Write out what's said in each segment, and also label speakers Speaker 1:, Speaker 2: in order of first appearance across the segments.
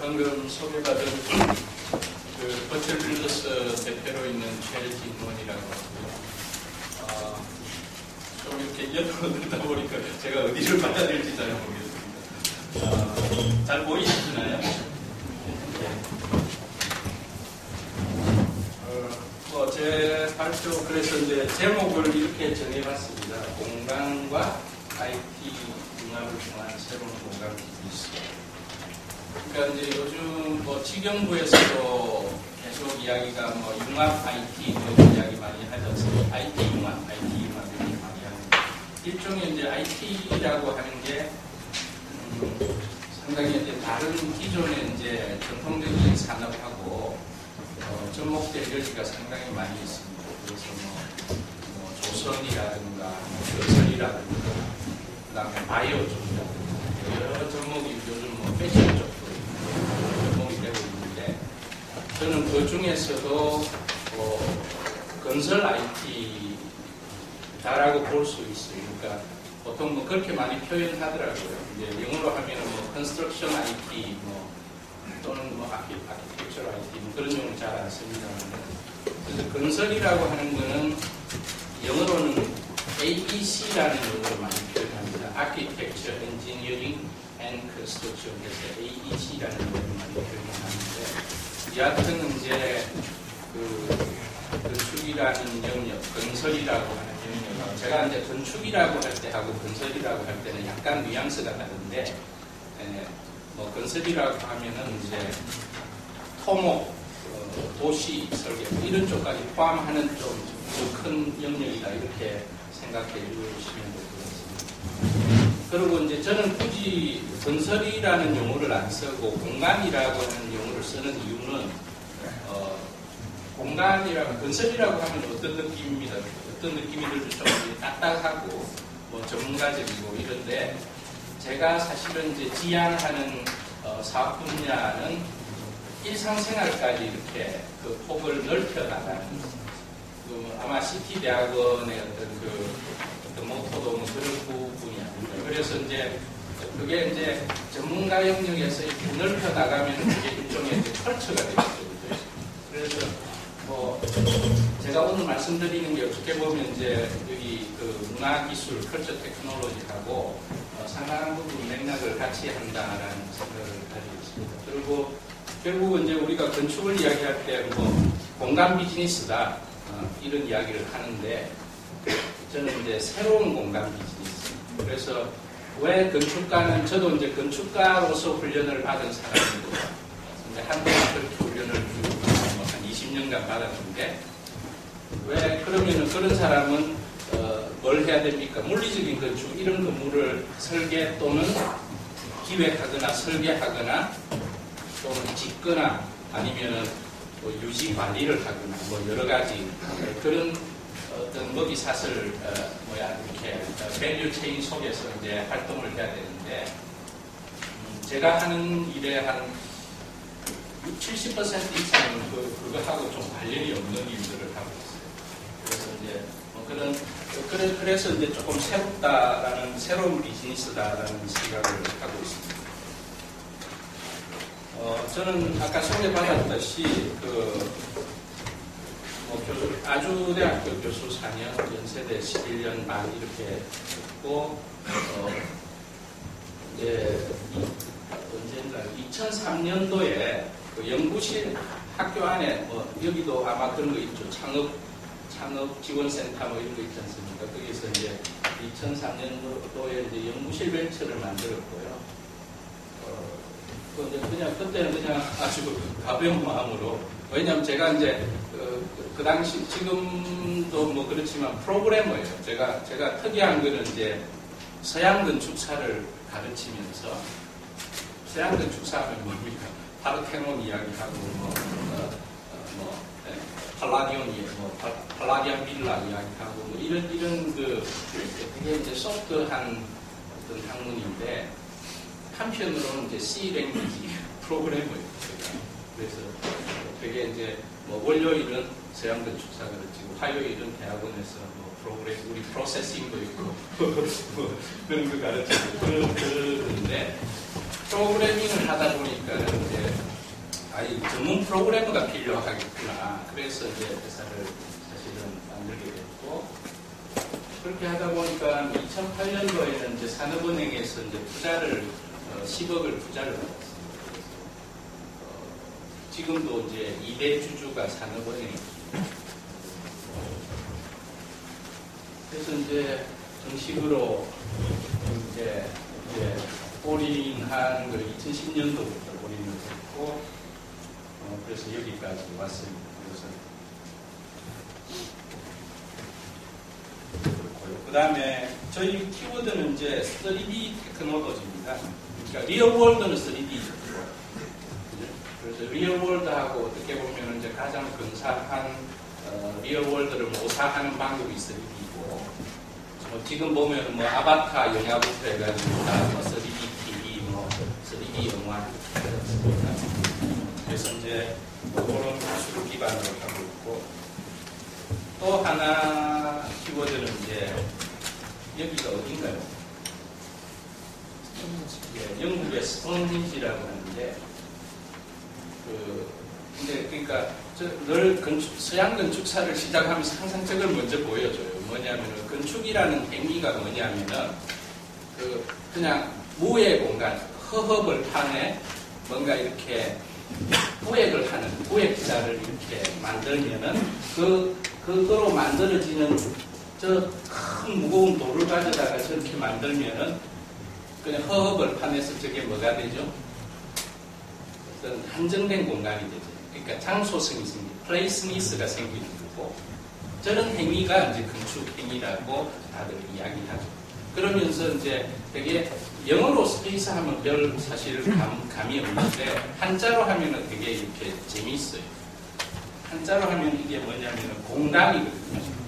Speaker 1: 방금 소개받은 그 버츄얼 빌더스 대표로 있는 최진원이라고 하고요. 좀 이렇게 옆으로 들다 보니까 제가 어디를 받아야 될지 잘 모르겠습니다. 잘 보이시나요? 제 발표 그래서 이제 제목을 이렇게 정해봤습니다. 공간과 IT 융합을 통한 새로운 공간 비즈니스. 그러니까 이제 요즘 지경부에서도 계속 이야기가 융합 IT 이런 이야기 많이 하죠. IT 융합 이렇게 많이 하는데 일종의 이제 IT라고 하는 게 상당히 이제 다른 기존의 이제 전통적인 산업하고 접목될 여지가 상당히 많이 있습니다. 그래서 조선이라든가 건설이라든가 그다음에 바이오 쪽이라든가 여러 접목이 요즘 패션 쪽도 접목이 되고 있는데 저는 그 중에서도 건설 IT다라고 볼 수 있어요. 그러니까 보통 그렇게 많이 표현하더라고요. 이제 영어로 하면은 construction IT 또는 아키텍처럴 IT 그런 용어 잘 안 씁니다만 그래서 건설이라고 하는 거는 영어로는 AEC라는 용어로 많이 표현합니다. Architecture, Engineering and Construction 그래서 AEC라는 용어로 많이 표현하는데 여하튼 이제 그 건축이라는 영역, 건설이라고 하는 영역 제가 이제 건축이라고 할 때하고 건설이라고 할 때는 약간 뉘앙스가 다른데 건설이라고 하면은 이제 토목, 도시 설계 이런 쪽까지 포함하는 좀 큰 영역이다 이렇게 생각해 주시면 될 것 같습니다. 그리고 이제 저는 굳이 건설이라는 용어를 안 쓰고 공간이라고 하는 용어를 쓰는 이유는 공간이라고 건설이라고 하면 어떤 느낌입니다. 어떤 느낌이 들죠? 좀 딱딱하고 전문가적이고 이런데 제가 사실은 이제 지향하는 사업 분야는 일상생활까지 이렇게 그 폭을 넓혀 나가는 아마 CT 대학원의 어떤 모토도 그런 부분이 아닙니다. 그래서 이제 그게 이제 전문가 영역에서 이렇게 넓혀 나가면 그게 일종의 이제 컬처가 되겠죠. 그래서 제가 오늘 말씀드리는 게 어떻게 보면 이제 여기 그 문화기술 컬처 테크놀로지하고 상당한 부분 맥락을 같이 한다라는 생각을 가지고 있습니다. 그리고 결국은 이제 우리가 건축을 이야기할 때 공간 비즈니스다 이런 이야기를 하는데 저는 이제 새로운 공간 비즈니스. 그래서 왜 건축가는 저도 이제 건축가로서 훈련을 받은 사람이고 한동안 그렇게 훈련을 한 20년간 받았는데 왜 그러면은 그런 사람은 뭘 해야 됩니까? 물리적인 건축 이런 건물을 설계 또는 기획하거나 설계하거나 또는 짓거나 아니면은 유지 관리를 하거나 여러 가지 그런 어떤 먹이사슬 이렇게 밸류 체인 속에서 이제 활동을 해야 되는데 제가 하는 일에 한 70% 이상은 그거하고 좀 관련이 없는 일들을 하고 있어요. 그래서 이제 그래서 이제 조금 새롭다라는 새로운 비즈니스다라는 생각을 하고 있습니다. 저는 아까 소개받았듯이 아주대학교 교수 4년, 연세대 11년 반 이렇게 했고 이제 언젠가 2003년도에 그 연구실 학교 안에 여기도 아마 그런 거 있죠. 창업 지원센터 이런 거 있지 않습니까? 거기서 이제 2003년도에 이제 연구실 벤처를 만들었고요. 그때는 그냥 아주 가벼운 마음으로 왜냐하면 제가 이제 그 당시 지금도 그렇지만 프로그래머예요. 제가 특이한 거는 이제 서양 건축사를 가르치면서 서양 건축사 하면 뭡니까? 파르테논 이야기하고 팔라디안 빌라 이야기하고 이런 되게 이제 소프트한 어떤 학문인데 한편으로는 이제 C 랭귀지 프로그래머예요. 그래서 되게 이제 뭐 월요일은 서양 건축사 그렇지고 화요일은 대학원에서 뭐 프로그램 우리 프로세싱도 있고 뭐 그런 거 가르치고 그러는데 프로그래밍을 하다 보니까 이제 이 전문 프로그래머가 필요하겠구나. 그래서 이제 회사를 사실은 만들게 됐고 그렇게 하다 보니까 2008년도에는 이제 산업은행에서 이제 투자를 10억을 투자를 받았어요. 지금도 이제 2대 주주가 산업은행이에요. 그래서 이제 정식으로 이제 올인한 걸 2010년도부터 올인을 했고, 그래서 여기까지 왔습니다. 그 다음에 저희 키워드는 이제 3D 테크놀로지입니다. 그러니까 리얼월드는 3D죠. 그래서 리얼월드하고 어떻게 보면 이제 가장 근사한 리얼월드를 모사하는 방법이 3D고, 지금 보면 뭐 아바타 영화부터 해가지고 다 3D TV, 3D 영화 그렇습니다. 그래서 이제 그런 기술을 기반으로 하고 있고, 또 하나 키워드는 이제 여기가 어딘가요? 영국의 스톤헨지라고 하는데, 근데 그러니까 늘 서양 건축사를 시작하면서 항상 저걸 먼저 보여줘요. 뭐냐면은 건축이라는 행위가 뭐냐면은 그냥 무의 공간, 허허벌 판에 뭔가 이렇게 구획을 하는 구획자를 이렇게 만들면은 그거로 만들어지는 저 큰 무거운 돌을 가져다가 저렇게 만들면은 그냥 허허벌 판에서 저게 뭐가 되죠? 어떤 한정된 공간이 되죠. 그러니까 장소성이 생기고 플레이스니스가 생기는 거고, 저런 행위가 이제 건축 행위라고 다들 이야기하죠. 그러면서 이제 되게 영어로 스페이스 하면 별 사실 감이 없는데 한자로 하면은 되게 이렇게 재미있어요. 한자로 하면 이게 뭐냐면은 공간이거든요.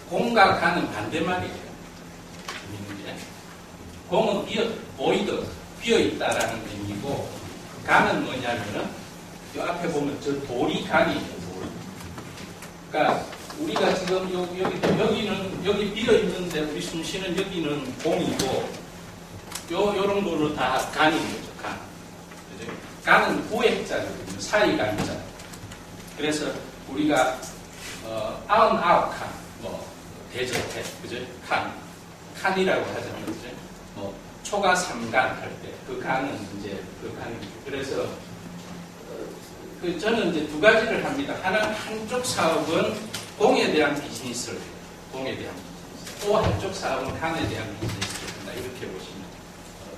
Speaker 1: 공과 간은 반대말이에요. 재밌는 게. 공은 보이드, 비어있다라는 의미고, 간은 뭐냐면은 이 앞에 보면 저 돌이 간이에요. 돌. 그러니까 우리가 지금 여기는 여기 비어 있는데 우리 숨 쉬는 여기는 공이고, 요런 거로 다 간인 거죠. 간. 그죠? 간은 구획자거든요. 사이간자. 그래서 우리가 99칸, 대저택, 그죠? 칸이라고 하잖아요. 그죠? 초가 3간 할 때, 그 간은 이제 그 간이죠. 그래서 저는 이제 두 가지를 합니다. 한쪽 사업은 공에 대한 비즈니스를 해요. 공에 대한 비즈니스. 또 한쪽 사업은 칸에 대한 비즈니스를 한다. 이렇게 보시면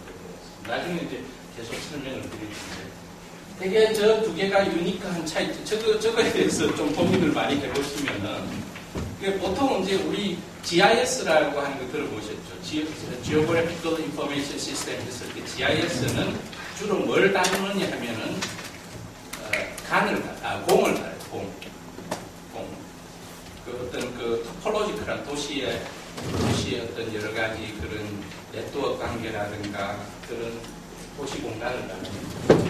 Speaker 1: 되겠습니다. 나중에 이제 계속 설명을 드릴 텐데. 되게 저 두 개가 유니크한 차이점. 저거에 대해서 좀 고민을 많이 해보시면은, 보통 이제 우리 GIS라고 하는 거 들어보셨죠? Geographical Information System 했을 때 GIS는 주로 뭘 다루느냐 하면은, 공을 다뤄요. 공. 어떤 토폴로지컬한 도시의 어떤 여러 가지 그런 네트워크 관계라든가 그런 도시 공간을 다룹니다.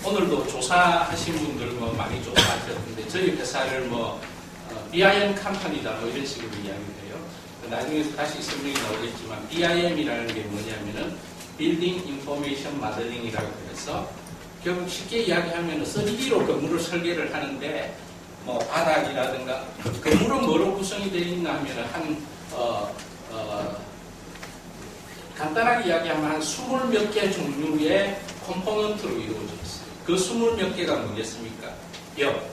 Speaker 1: 오늘도 조사하신 분들 많이 조사하셨는데, 저희 회사를 BIM 컴퍼니다 이런 식으로 이야기해요. 나중에 다시 설명이 나오겠지만, BIM이라는 게 뭐냐면은 Building Information Modeling이라고 해서 결국 쉽게 이야기하면 3D로 건물을 설계를 하는데, 바닥이라든가 건물은 뭐로 구성이 되어 있나 하면 간단하게 이야기하면 한 20몇 개 종류의 컴포넌트로 이루어져 있어요. 그 20몇 개가 뭐겠습니까? 벽,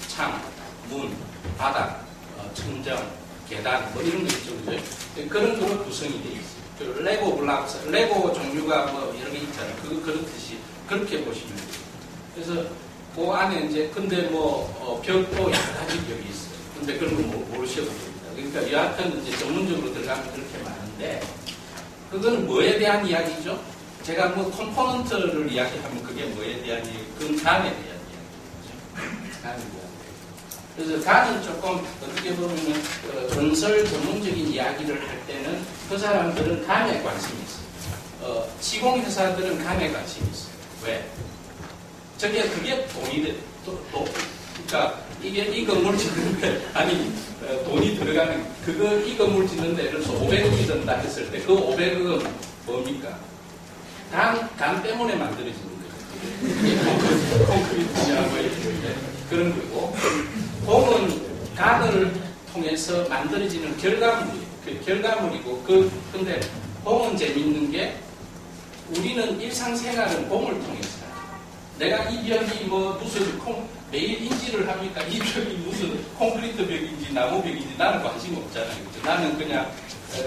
Speaker 1: 창, 문, 바닥, 천정, 계단, 이런 거 있죠. 그죠? 그런 거로 구성이 되어 있어요. 레고 블록스, 레고 종류가 여러 개 있잖아요. 그렇듯이 그렇게 보시면 돼요. 그래서 그 안에 이제 근데 벽도 여러 가지 벽이 있어요. 근데 그런 거 모르셔도 됩니다. 그러니까 여하튼 이제 전문적으로 들어가면 그렇게 많은데, 그거는 뭐에 대한 이야기죠? 제가 컴포넌트를 이야기하면 그게 뭐에 대한 이야기? 그건 간에 대한 이야기죠. 간에 대한. 그래서 간은 조금 어떻게 보면은 건설 전문적인 이야기를 할 때는 그 사람들은 간에 관심이 있어요. 시공회사들은 간에 관심이 있어요. 왜? 그게 돈이 돼. 그러니까 이 건물 짓는데, 아니, 돈이 들어가는, 이 건물 짓는데, 예를 들어서 500억이 든다 했을 때, 그 500억은 뭡니까? 간 때문에 만들어지는 거예요. 콘크리트냐, 뭐, 이렇게. 그런 거고, 공은 간을 통해서 만들어지는 결과물이에요. 그 결과물이고, 근데 공은 재밌는 게, 우리는 일상생활은 공을 통해서 내가 이 벽이 뭐 무슨 매일 인지를 합니까? 이 벽이 무슨 콘크리트 벽인지 나무 벽인지 나는 관심 없잖아요. 그렇죠? 나는 그냥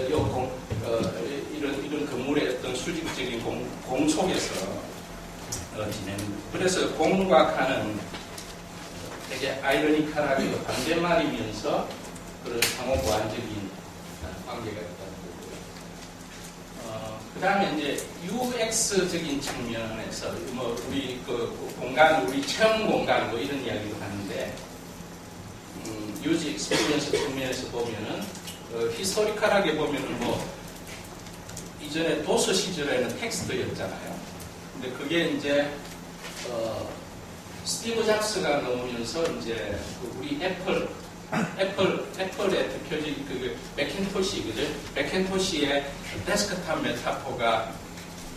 Speaker 1: 이런 건물의 어떤 수직적인 공 속에서 지내는 거예요. 그래서 공과 칸은 되게 아이러니컬하게 반대말이면서 그런 상호 보완적인 관계가 있다는 거고요. 그 다음에 이제 UX적인 측면에서 뭐 우리 그 공간, 우리 체험 공간 뭐 이런 이야기도 하는데 유지 익스피리언스 측면에서 보면은 히스토리컬하게 보면은 뭐 이전에 도서 시절에는 텍스트였잖아요. 근데 그게 이제 스티브 잡스가 나오면서 이제 우리 애플의 대표적인 그 맥킨토시, 그죠? 맥킨토시의 데스크탑 메타포가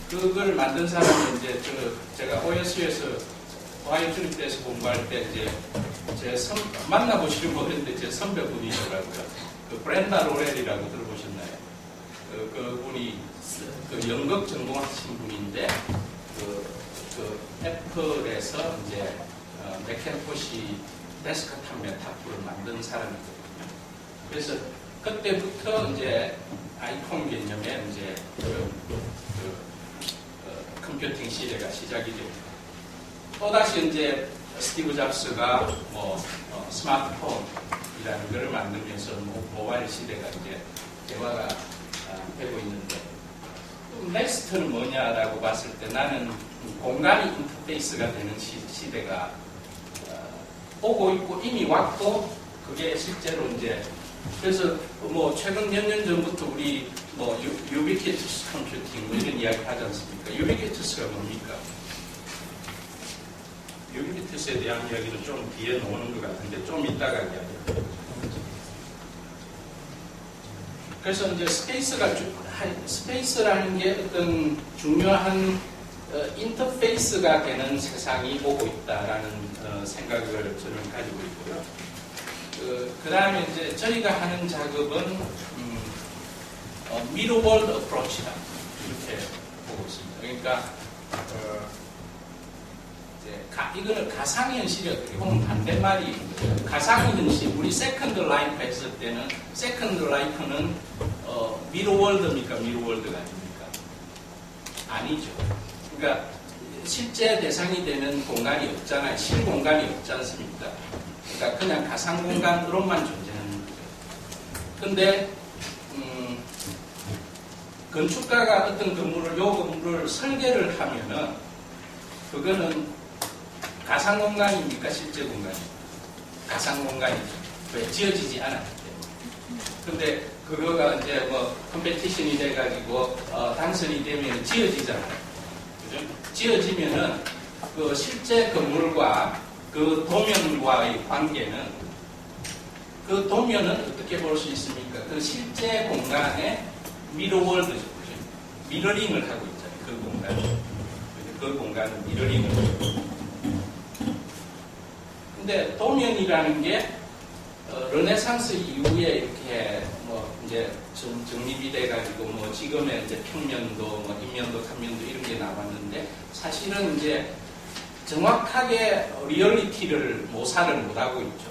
Speaker 1: 그걸 만든 사람은 이제 제가 OSU에서 오하이오 주립대에서 공부할 때 이제 만나보시려고 했는데 제 선배분이더라고요. 그 브렌다 로렐이라고 들어보셨나요? 그분이 그 연극 전공하신 분인데 그 애플에서 이제 맥킨토시 데스크탑 메타포를 만든 사람이거든요. 그래서 그때부터 이제 아이폰 개념에 이제 컴퓨팅 시대가 시작이 됩니다. 또다시 이제 스티브 잡스가 스마트폰이라는 것을 만들면서 모바일 시대가 이제 대화가 되고 있는데 넥스트는 뭐냐라고 봤을 때 나는 공간이 인터페이스가 되는 시대가 오고 있고 이미 왔고 그게 실제로 이제 그래서 뭐 최근 몇 년 전부터 우리 뭐 유비퀴투스 컴퓨팅 뭐 이런 이야기 하지 않습니까? 유비퀴투스가 뭡니까? 유비퀴투스에 대한 이야기는 좀 뒤에 나오는 것 같은데 좀 이따가 이야기해요. 그래서 이제 스페이스라는 게 어떤 중요한 인터페이스가 되는 세상이 오고 있다라는 생각을 저는 가지고 있고요. 그 다음에 이제 저희가 하는 작업은 미러 월드 어프로치다 이렇게 보고 있습니다. 그러니까 이거는 가상현실이 어떻게 보면 반대말이 가상현실 우리 세컨드 라이프 했을 때는 세컨드 라이프는 미러 월드입니까? 미러 월드가 아닙니까? 아니죠. 그러니까 실제 대상이 되는 공간이 없잖아요. 실공간이 없지 않습니까? 그러니까 그냥 가상 공간으로만 존재하는 거죠. 근데 건축가가 어떤 건물을 설계를 하면은 그거는 가상 공간입니까? 실제 공간입니까? 가상 공간이죠. 왜? 지어지지 않았기 때문에. 근데 그거가 이제 뭐 컴페티션이 돼가지고 당선이 되면 지어지잖아요. 그죠? 지어지면은 그 실제 건물과 그 도면과의 관계는 그 도면은 어떻게 볼 수 있습니까? 그 실제 공간에 미러월드죠. 그죠? 미러링을 하고 있잖아요. 그 공간. 그 공간은 미러링을 하고 있죠. 근데 도면이라는 게 르네상스 이후에 이렇게 뭐 이제 정립이 돼가지고 뭐 지금의 이제 평면도, 뭐 인면도, 칸면도 이런 게 나왔는데 사실은 이제 정확하게 리얼리티를 모사를 못하고 있죠.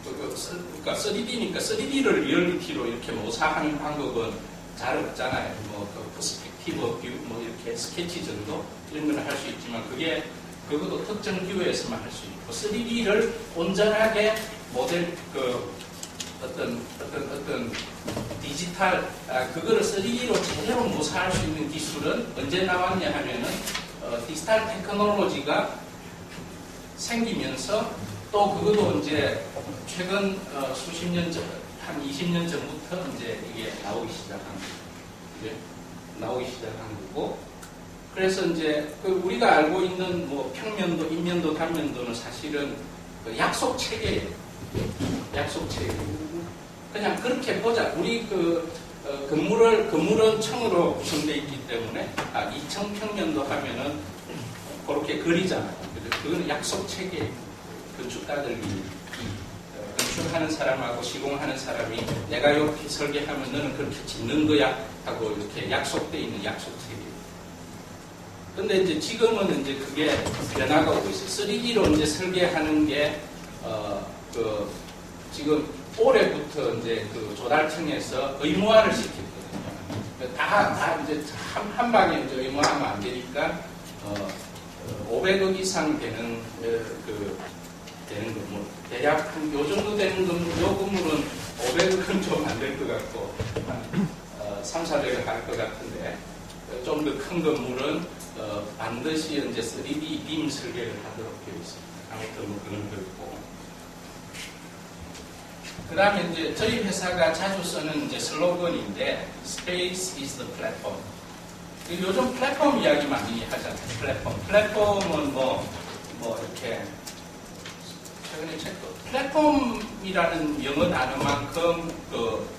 Speaker 1: 그러니까 3D니까 3D를 리얼리티로 이렇게 모사하는 방법은 잘 없잖아요. 뭐 퍼스펙티브 뷰, 뭐 이렇게 스케치 정도 이런 걸 할 수 있지만 그것도 특정 뷰에서만 할 수 있고 3D를 온전하게 모델 어떤 디지털 그거를 3D로 제대로 모사할 수 있는 기술은 언제 나왔냐 하면은 디지털 테크놀로지가 생기면서 또 그것도 이제 최근 수십 년 전, 한 20년 전부터 이제 이게 나오기 시작한 거고 그래서 이제 그 우리가 알고 있는 뭐 평면도, 인면도, 단면도는 사실은 그 약속 체계예요. 약속 체계. 그냥 그렇게 보자. 우리 그 건물은 층으로 구성되어 있기 때문에 2층 평면도 하면은 그렇게 그리잖아요. 그거는 약속 체계. 건축가들이 건축하는 사람하고 시공하는 사람이 내가 이렇게 설계하면 너는 그렇게 짓는 거야 하고 이렇게 약속되어 있는 약속 체계. 근데 이제 지금은 이제 그게 변화가 오고 있어요. 3D로 이제 설계하는 게 지금 올해부터 이제 그 조달청에서 의무화를 시켰거든요. 다 이제 한 방에 이제 의무화하면 안 되니까 500억 이상 되는 되는 건물, 대략 한 요 정도 되는 건물, 요 건물은 500억은 좀 안 될 것 같고 한 3,400억 할 것 같은데 좀 더 큰 건물은 반드시 이제 3D 빔 설계를 하도록 되어 있습니다. 아무튼 뭐 그런 거 있고. 그 다음에 이제 저희 회사가 자주 쓰는 이제 슬로건인데 Space is the platform. 요즘 플랫폼 이야기 많이 하잖아요. 플랫폼은 뭐 이렇게 최근에 책도 플랫폼이라는 영어 단어만큼 그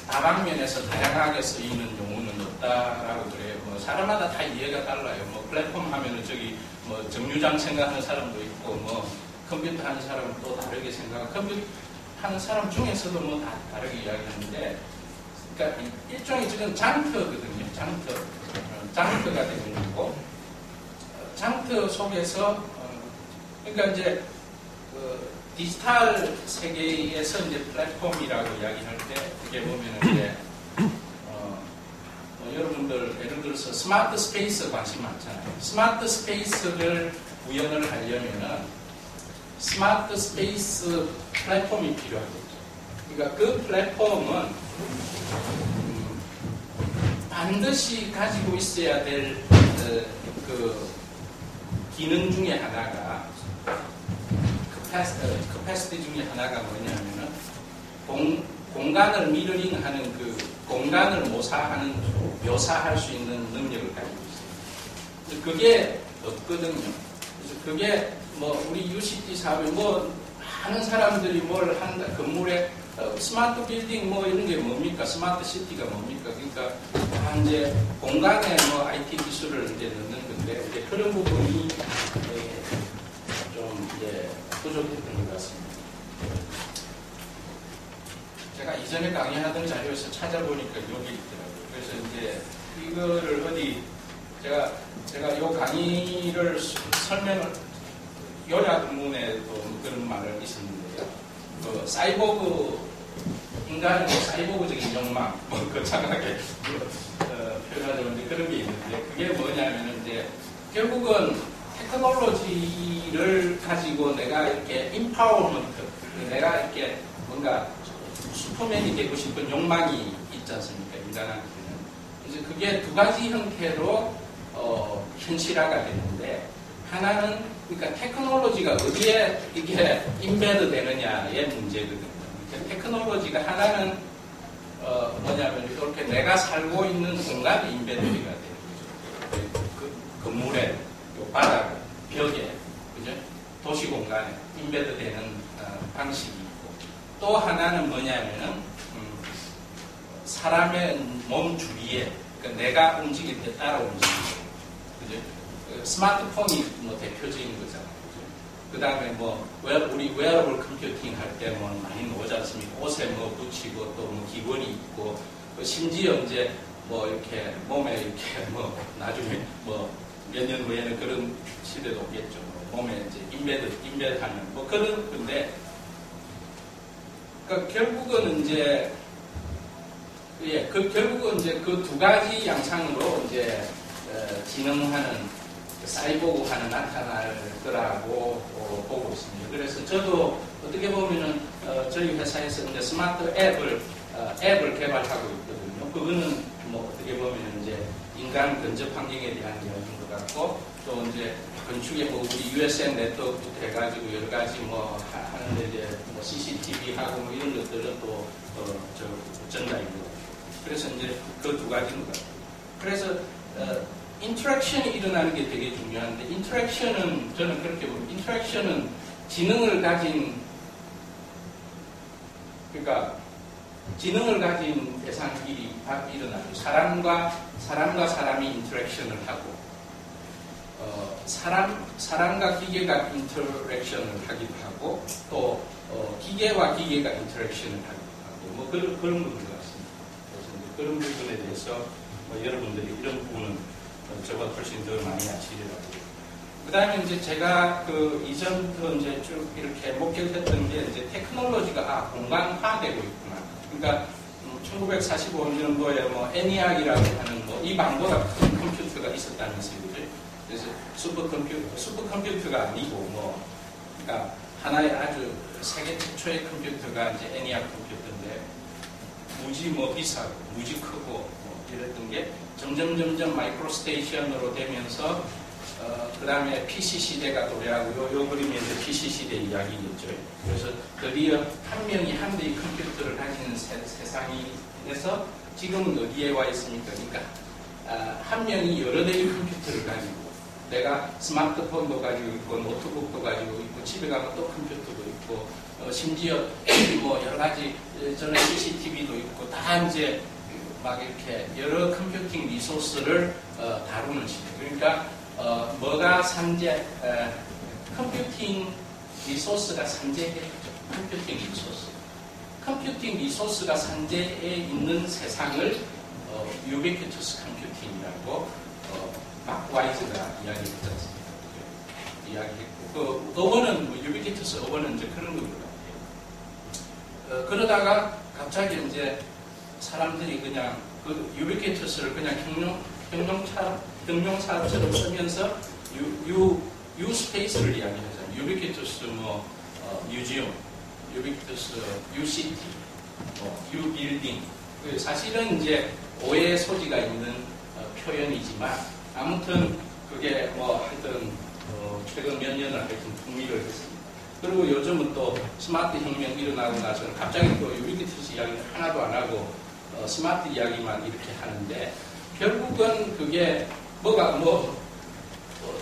Speaker 1: 다방면에서 다양하게 쓰이는 용어는 없다라고 그래요. 뭐 사람마다 다 이해가 달라요. 뭐 플랫폼 하면은 저기 뭐 정류장 생각하는 사람도 있고 뭐 컴퓨터 하는 사람은 또 다르게 생각하고 컴퓨터 하는 사람 중에서도 뭐 다 다르게 이야기하는데 그러니까 일종의 지금 장터거든요. 장터가 되는 거고 장터 속에서 그러니까 이제 디지털 세계에서 이제 플랫폼이라고 이야기할 때 그게 보면은 이제 여러분들 예를 들어서 스마트 스페이스 관심 많잖아요. 스마트 스페이스를 구현을 하려면은 스마트 스페이스 플랫폼이 필요하겠죠. 그러니까 그 플랫폼은 반드시 가지고 있어야 될 그 기능 중에 하나가 커패시티 중에 하나가 뭐냐면은 공간을 미러링하는 그 공간을 묘사할 수 있는 능력을 가지고 있어요. 그게 없거든요. 그래서 그게 뭐 우리 UCT 사업에 뭐 많은 사람들이 뭘 한다 건물에 스마트 빌딩 뭐 이런 게 뭡니까? 스마트 시티가 뭡니까? 그러니까 이제 공간에 뭐 IT 기술을 이제 넣는 건데 이제 그런 부분이 좀 이제 부족했던 것 같습니다. 제가 이전에 강의하던 자료에서 찾아보니까 여기 있더라고요. 그래서 이제 이거를 어디 제가 요 강의를 설명을 요약문에도 그런 말을 있었는데요. 그 사이보그 인간의 사이보그적인 욕망 뭐 거창하게 표현하자면 그런 게 있는데 그게 뭐냐면은 이제 결국은 테크놀로지를 가지고 내가 이렇게 임파워먼트 내가 이렇게 뭔가 슈퍼맨이 되고 싶은 욕망이 있지 않습니까? 인간한테는. 그래서 그게 두 가지 형태로 현실화가 되는데 하나는 그러니까 테크놀로지가 어디에 이게 인베드 되느냐의 문제거든요. 그러니까 테크놀로지가 하나는 뭐냐면 이렇게 내가 살고 있는 공간에 인베드가 되는 거죠. 그 건물에, 요 바닥, 벽에, 그죠? 도시 공간에 인베드 되는 방식이 있고 또 하나는 뭐냐면은 사람의 몸 주위에 그러니까 내가 움직일 때 따라 움직이고 그죠? 스마트폰이 뭐 대표적인 거잖아요. 그 다음에 뭐, 우리 웨어러블 컴퓨팅 할 때 뭐 많이 나오지 않습니까? 옷에 뭐 붙이고 또 뭐 기본이 있고, 심지어 이제 뭐 이렇게 몸에 이렇게 뭐 나중에 뭐 몇 년 후에는 그런 시대도 오겠죠. 몸에 이제 인베드하는 뭐 그런 건데, 그러니까 결국은 이제 결국은 이제 그 두 가지 양상으로 이제 진행하는 사이보그화는 나타날 거라고 보고 있습니다. 그래서 저도 어떻게 보면은 저희 회사에서 이제 스마트 앱을 개발하고 있거든요. 그거는 뭐 어떻게 보면은 이제 인간 근접 환경에 대한 이야기인 것 같고 또 이제 건축에 뭐 우리 USN 네트워크부터 해가지고 여러 가지 뭐 하는데 이제 뭐 CCTV 하고 뭐 이런 것들은 또 전자인 것 같아요. 그래서 이제 그 두 가지인 것 같아요. 그래서 인터랙션이 일어나는 게 되게 중요한데, 인터랙션은 저는 그렇게 봅니다. 인터랙션은 지능을 가진, 그러니까 지능을 가진 대상끼리 일어나죠. 사람과 사람이 인터랙션을 하고, 사람과 기계가 인터랙션을 하기도 하고, 또 기계와 기계가 인터랙션을 하기도 하고, 뭐 그런 부분 같습니다. 그래서 그런 부분에 대해서 여러분들이 이런 부분은 저보다 훨씬 더 많이 아시리라고. 그 다음에 이제 제가 그 이전부터 이제 쭉 이렇게 목격했던 게 이제 테크놀로지가 공간화되고 있구나. 그러니까 1945년도에 뭐 ENIAC이라고 하는 뭐 이방보다 큰 컴퓨터가 있었다면서요. 그래서 슈퍼컴퓨터가 아니고 뭐 그러니까 하나의 아주 세계 최초의 컴퓨터가 이제 ENIAC 컴퓨터인데 무지 뭐 비싸고 무지 크고 뭐 이랬던 게 점점 마이크로 스테이션으로 되면서 그 다음에 PC 시대가 도래하고 요 그림이 이제 PC 시대 이야기겠죠. 그래서 드디어 한 명이 한 대의 컴퓨터를 가지는 세상에서 지금은 어디에 와 있습니까? 그러니까 한 명이 여러 대의 컴퓨터를 가지고 내가 스마트폰도 가지고 있고 노트북도 가지고 있고 집에 가면 또 컴퓨터도 있고 심지어 뭐 여러 가지 저는 CCTV도 있고 다 이제 막 이렇게 여러 컴퓨팅 리소스를 다루는 시대. 그러니까 뭐가 산재, 컴퓨팅 리소스가 산재겠죠. 컴퓨팅 리소스. 컴퓨팅 리소스가 산재에 있는 세상을 유비퀴터스 컴퓨팅이라고 막 와이즈가 이야기했지 않습니까? 이야기했고, 그 어원은, 유비퀴터스 어원은 이제 그런 것 같아요. 그러다가 갑자기 이제 사람들이 그냥 그 유비퀴터스를 그냥 경용사처럼 쓰면서 유스페이스를 이야기하잖아요. 유비퀴터스 뭐 뮤지엄, 유비퀴터스 유시티, 유빌딩. 사실은 이제 오해의 소지가 있는 표현이지만 아무튼 그게 뭐 하여튼 최근 몇 년을 하여튼 풍미를 했습니다. 그리고 요즘은 또 스마트 혁명 일어나고 나서는 갑자기 또 유비퀴터스 이야기는 하나도 안 하고 스마트 이야기만 이렇게 하는데 결국은 그게 뭐가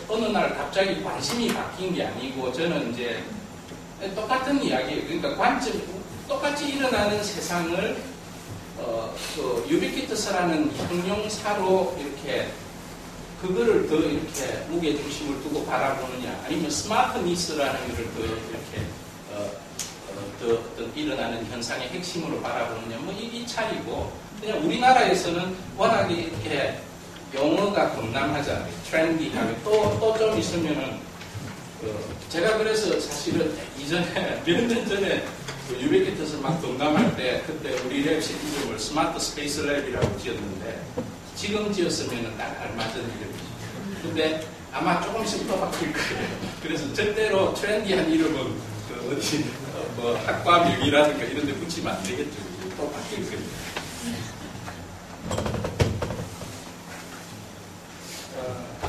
Speaker 1: 어느 날 갑자기 관심이 바뀐 게 아니고 저는 이제 똑같은 이야기예요. 그러니까 관점 똑같이 일어나는 세상을 그 유비퀴터스라는 형용사로 이렇게 그거를 더 이렇게 무게 중심을 두고 바라보느냐 아니면 스마트니스라는 것을 더 이렇게 더 어떤 일어나는 현상의 핵심으로 바라보느냐 뭐 이 차이고 그냥 우리나라에서는 워낙에 이렇게 용어가 범람하잖아요. 트렌디하게 또 좀 있으면은 제가 그래서 사실은 이전에 몇 년 전에 유비퀴터스 막 동감할 때 그때 우리 랩실 이름을 스마트 스페이스 랩이라고 지었는데 지금 지었으면 딱 알맞은 이름이죠. 근데 아마 조금씩 또 바뀔 거예요. 그래서 절대로 트렌디한 이름은 그 어디 뭐 학과명이라든가 이런 데 붙이면 안 되겠죠. 또 바뀔 거예요.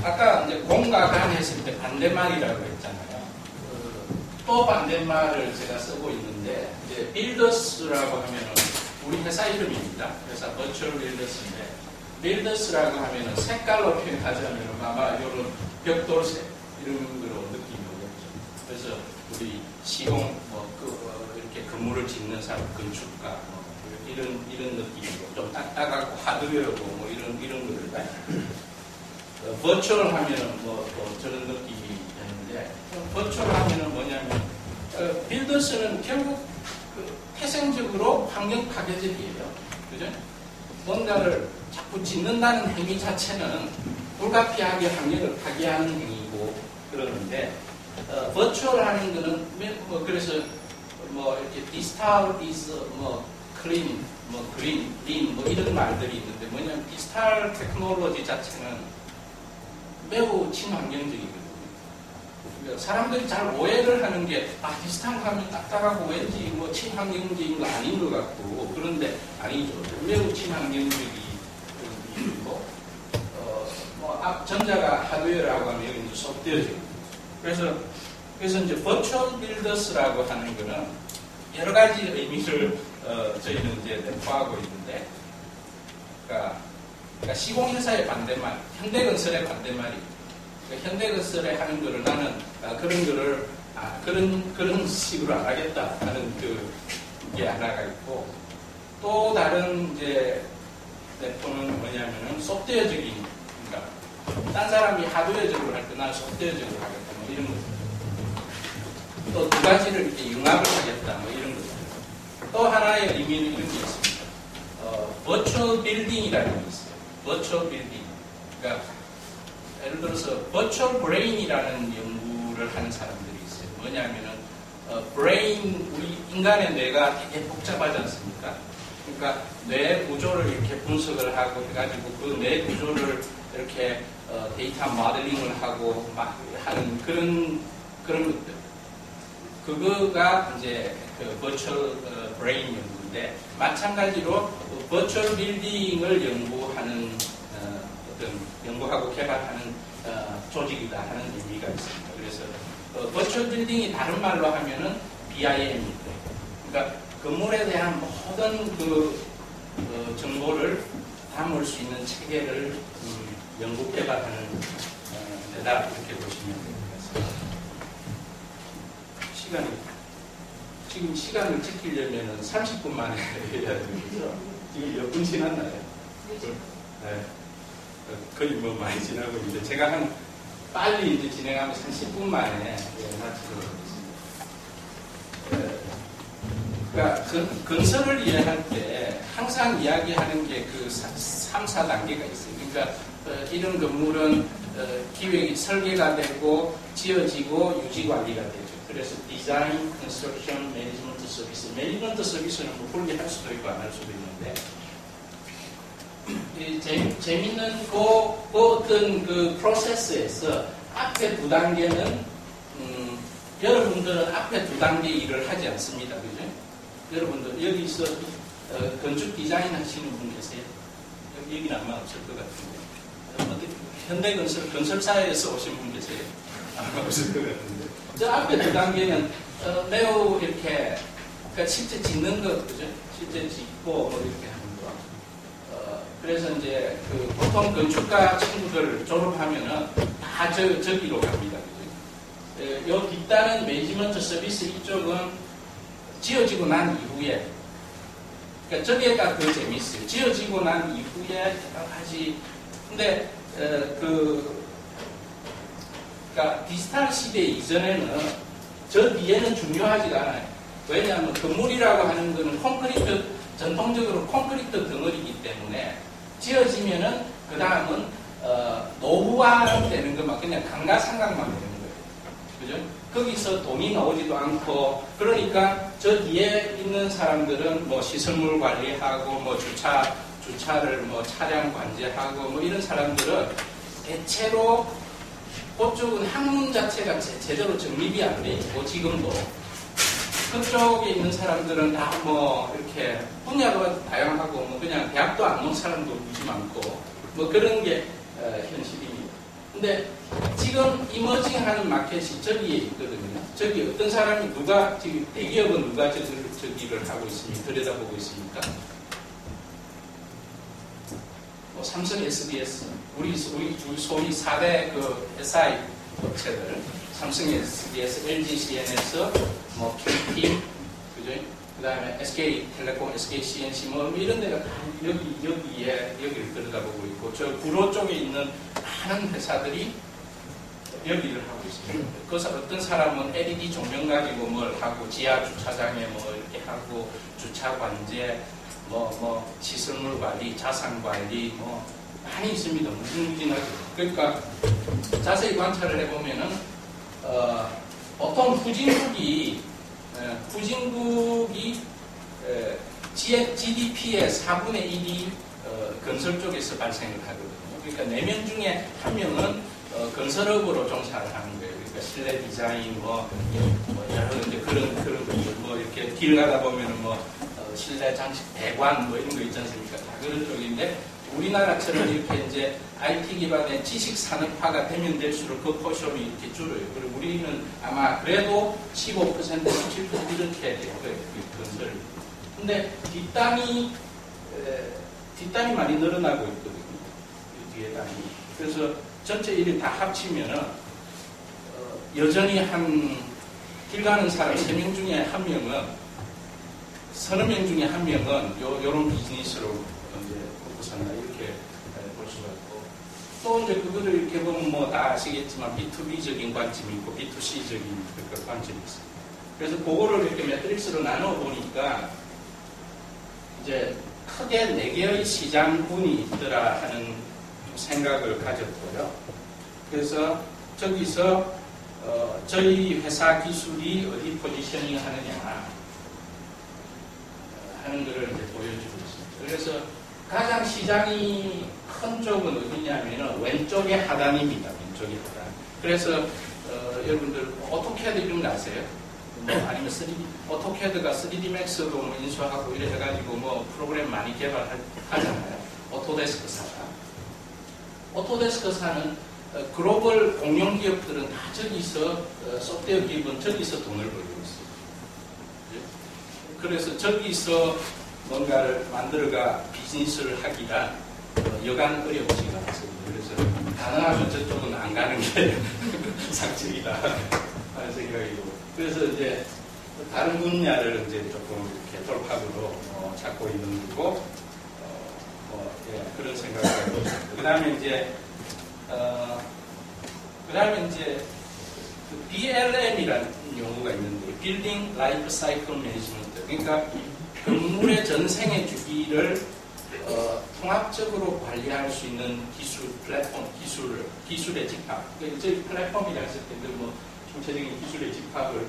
Speaker 1: 아까 이제 공과 간 했을 때 반대말이라고 했잖아요. 또 반대말을 제가 쓰고 있는데 이제 빌더스라고 하면은 우리 회사 이름입니다. 회사 버추얼 빌더스인데 빌더스라고 하면은 색깔로 표현하자면 아마 이런 벽돌색 이런 거로 느낌이 오겠죠. 그래서 우리 시공 이렇게 건물을 짓는 사람 건축가 이런 느낌이고 좀 딱딱하고 하드웨어고 뭐 이런 거를 버추얼 하면은 또 저런 느낌이 되는데 버추얼 하면은 뭐냐면 빌더스는 결국 태생적으로 환경 파괴적이에요. 그죠? 뭔가를 자꾸 짓는다는 행위 자체는 불가피하게 환경을 파괴하는 행위고 그러는데 버추얼 하는 거는 그래서 이렇게 디지털 is 클린, 그린, 린 이런 말들이 있는데 뭐냐면 디지털 테크놀로지 자체는 매우 친환경적이거든요. 그러니까 사람들이 잘 오해를 하는 게 디지털 하면 딱딱하고 왠지 친환경적인 거 아닌 것 같고 그런데 아니죠. 매우 친환경적이고 전자가 하드웨어라고 하면 여기 이제 소프트웨어죠. 그래서 이제 버추얼 빌더스라고 하는 거는 여러 가지 의미를 저희는 이제 내포하고 있는데, 그러니까 그러니까 시공회사의 반대말, 현대건설의 반대말이. 그러니까 현대건설에 하는 거를 나는 그런 거를 그런 식으로 안 하겠다 하는 그게 하나가 있고, 또 다른 이제 내포는 뭐냐면은 소프트웨어적인, 그러니까 딴 사람이 하드웨어적으로 할 때 나는 소프트웨어적으로 하겠다 뭐 이런 거죠. 또 두 가지를 이렇게 융합을 하겠다 뭐 이런 거죠. 또 하나의 의미는 이런 게 있습니다. 버추얼 빌딩이라는 게 있어요. 버추얼 빌딩. 그러니까 예를 들어서 버추얼 브레인이라는 연구를 하는 사람들이 있어요. 뭐냐면은 브레인, 우리 인간의 뇌가 되게 복잡하지 않습니까? 그러니까 뇌 구조를 이렇게 분석을 하고 해가지고 그 뇌 구조를 이렇게 데이터 모델링을 하고 막 하는 그런 것들. 그거가 이제 그 버추얼 브레인 연구인데, 마찬가지로 버추얼 빌딩을 연구하는 어떤 연구하고 개발하는 조직이다 하는 의미가 있습니다. 그래서 버추얼 빌딩이 다른 말로 하면은 BIM입니다. 그러니까 건물에 대한 모든 그 정보를 담을 수 있는 체계를 연구 개발하는 데다 이렇게 보시면 되겠습니다. 지금 시간을 지키려면 30분 만에 해야 되겠죠. 지금 몇 분 지났나요? 네. 거의 뭐 많이 지나고 있는데, 제가 빨리 이제 진행하면 30분 만에 마치도록 하겠습니다. 그러니까 건설을 이해할 때 항상 이야기하는 게 그 3, 4단계가 있어요. 그러니까 이런 건물은 기획이 설계가 되고 지어지고 유지 관리가 되죠. 그래서 디자인, 컨스트럭션, 매니지먼트 서비스. 매니지먼트 서비스는 뭐 홀게 할 수도 있고 안 할 수도 있는데, 재밌는 그 어떤 그 프로세스에서 앞에 두 단계는 여러분들은 앞에 두 단계 일을 하지 않습니다. 그죠? 여러분들 여기서 건축 디자인 하시는 분 계세요? 여기는 아마 없을 것 같은데. 현대건설사에서 오신 분 계세요? 아마 없을 것 같은데. 저 앞에 두 단계는 매우 이렇게, 그러니까 실제 짓는 것, 그죠? 실제 짓고 뭐 이렇게 하는 거. 그래서 이제 그 보통 건축가 친구들 졸업하면은 다 저기로 갑니다. 그죠? 요 뒷단은 매니지먼트 서비스, 이쪽은 지어지고 난 이후에, 그러니까 저기가 더 재밌어요. 지어지고 난 이후에 여러 가지. 근데 그러니까 디지털 시대 이전에는 저 뒤에는 중요하지가 않아요. 왜냐하면 건물이라고 하는 것은 콘크리트, 전통적으로 콘크리트 덩어리이기 때문에 지어지면은 그 다음은 노후화되는 것만 그냥 감가상각만 되는 거예요. 그죠? 거기서 돈이 나오지도 않고, 그러니까 저 뒤에 있는 사람들은 뭐 시설물 관리하고 뭐 주차를 뭐 차량 관제하고 뭐 이런 사람들은 대체로 그쪽은 학문 자체가 제대로 정립이 안 돼 있고, 지금도 그쪽에 있는 사람들은 다 뭐 이렇게 분야가 다양하고 뭐 그냥 대학도 안 온 사람도 무지 많고 뭐 그런 게 현실입니다. 근데 지금 이머징하는 마켓이 저기에 있거든요. 저기 어떤 사람이 지금 대기업은 누가 저기를 하고 있습니까? 들여다보고 있습니까? 뭐 삼성 SDS, 우리 소위 4대 그 SI 업체들, 삼성 SDS, LG CNS, 뭐 KT, 그죠? 그 다음에 SK텔레콤, SKCNC 뭐 이런 데가 다 여기를 들여다보고 있고, 저 구로 쪽에 있는 많은 회사들이 여기를 하고 있습니다. 그래서 어떤 사람은 LED 조명 가지고 뭘 하고, 지하 주차장에 뭐 이렇게 하고, 주차 관제, 뭐 시설물 관리, 자산 관리 뭐 많이 있습니다. 무궁무진하죠. 그러니까 자세히 관찰을 해보면은 보통 후진국이 GDP의 4분의 1이 건설 쪽에서 발생을 하거든요. 그러니까 4명 중에 1명은 건설업으로 종사를 하는 거예요. 그러니까 실내 디자인 뭐 여러 이제 그런 것들 뭐 이렇게 길 가다 보면은 뭐 실내 장식 배관 뭐 이런 거 있지 않습니까? 다 그런 쪽인데, 우리나라처럼 이렇게 이제 IT 기반의 지식 산업화가 되면 될수록 그 포션이 이렇게 줄어요. 그리고 우리는 아마 그래도 15%, 17% 이렇게 될 거예요. 건설. 근데 뒷단이 많이 늘어나고 있거든요. 뒤에 단위. 그래서 전체 일이 다 합치면은 여전히 길 가는 사람 3명 중에 1명은, 30명 중에 1명은 요런 비즈니스로 이제 먹고 산다, 이렇게 볼 수가 있고, 또 이제 그거를 이렇게 보면 뭐 다 아시겠지만 B2B적인 관점이 있고 B2C적인 그 관점이 있어요. 그래서 그거를 이렇게 매트릭스로 나눠 보니까 이제 크게 4개의 시장군이 있더라 하는 생각을 가졌고요. 그래서 저기서 저희 회사 기술이 어디 포지셔닝 하느냐 하는 것을 이제 보여주고 있습니다. 그래서 가장 시장이 큰 쪽은 어디냐면은 왼쪽의 하단입니다. 왼쪽의 하단. 그래서 여러분들 오토캐드 이름 아세요? 뭐 아니면 3D, 오토캐드가 3D 맥스로 뭐 인수하고 이래 해가지고 뭐 프로그램 많이 개발하잖아요. 오토데스크사가. 오토데스크사는 글로벌 공룡 기업들은 다 저기서 소프트웨어 기업은 저기서 돈을 벌고 있어요. 그래서 저기서 뭔가를 만들어가 비즈니스를 하기가 여간 어렵지가 않습니다. 그래서 가능하면 저쪽은 안 가는 게 상책이다 하는 생각이고, 그래서 이제 다른 분야를 이제 조금 이렇게 돌파구로 찾고 있는 거고, 예, 그런 생각을 하고 있습니다. 그다음에 이제 그 BLM이라는 용어가 있는데, Building Life Cycle Management. 그러니까 건물의 전생의 주기를 통합적으로 관리할 수 있는 기술, 플랫폼, 기술의 집합. 저희 플랫폼이라 했을 텐데, 뭐, 총체적인 기술의 집합을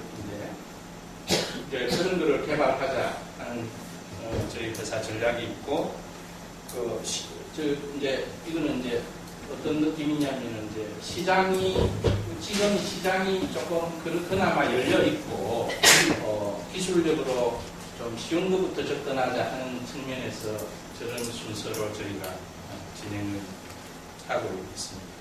Speaker 1: 이제 그런 거를 개발하자 하는 저희 회사 전략이 있고, 이제 이거는 이제 어떤 느낌이냐면은 이제 지금 시장이 조금 그나마 열려 있고, 기술력으로 좀 쉬운 것부터 접근하자 하는 측면에서 저런 순서로 저희가 진행을 하고 있습니다.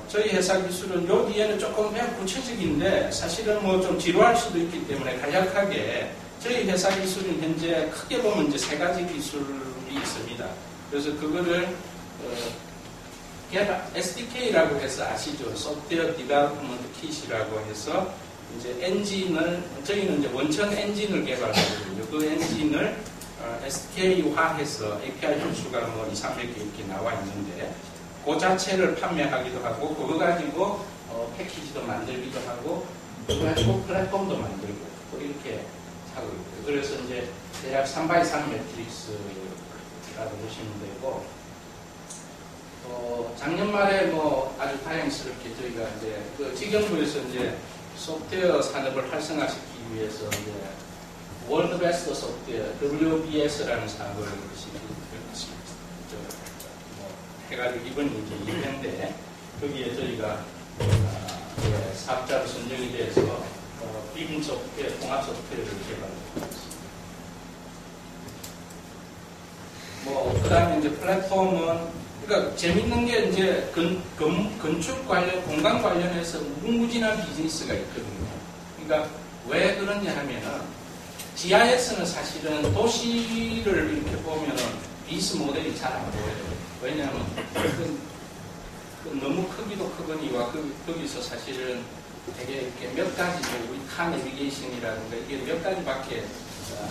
Speaker 1: 저희 회사 기술은 요 뒤에는 조금 그냥 구체적인데 사실은 뭐 좀 지루할 수도 있기 때문에 간략하게, 저희 회사 기술은 현재 크게 보면 이제 3가지 기술이 있습니다. 그래서 그거를 SDK라고 해서 아시죠? 소프트웨어 디벨롭먼트 킷이라고 해서 이제 엔진을, 저희는 이제 원천 엔진을 개발하거든요. 그 엔진을 SDK화해서 API 홀수가 뭐 2, 300개 이렇게 나와 있는데, 그 자체를 판매하기도 하고, 그거 가지고 패키지도 만들기도 하고, 그거 가지고 플랫폼도 만들고, 또 이렇게 하고 있고요. 그래서 이제 대략 3x3 매트릭스라고 보시면 되고, 작년 말에 뭐 아주 다행스럽게 저희가 이제 그 지경부에서 이제 소프트웨어 산업을 활성화시키기 위해서 이제 월드 베스트 소프트웨어 WBS라는 사업을 해가지고 이번에 이제 2회인데, 거기에 저희가 사업자로 선정이 돼서 빔 소프트웨어, 통합 소프트웨어를 개발하고 있습니다. 뭐 그다음에 이제 플랫폼은, 그러니까 재밌는 게 이제 건축 관련, 공간 관련해서 무궁무진한 비즈니스가 있거든요. 그러니까 왜 그러냐 하면은 GIS는 사실은 도시를 이렇게 보면은 비즈 모델이 잘 안 보여요. 왜냐하면 너무 크기도 크거니와 거기서 사실은 되게 이렇게 몇 가지, 우리 카 내비게이션이라든가 이게 몇 가지밖에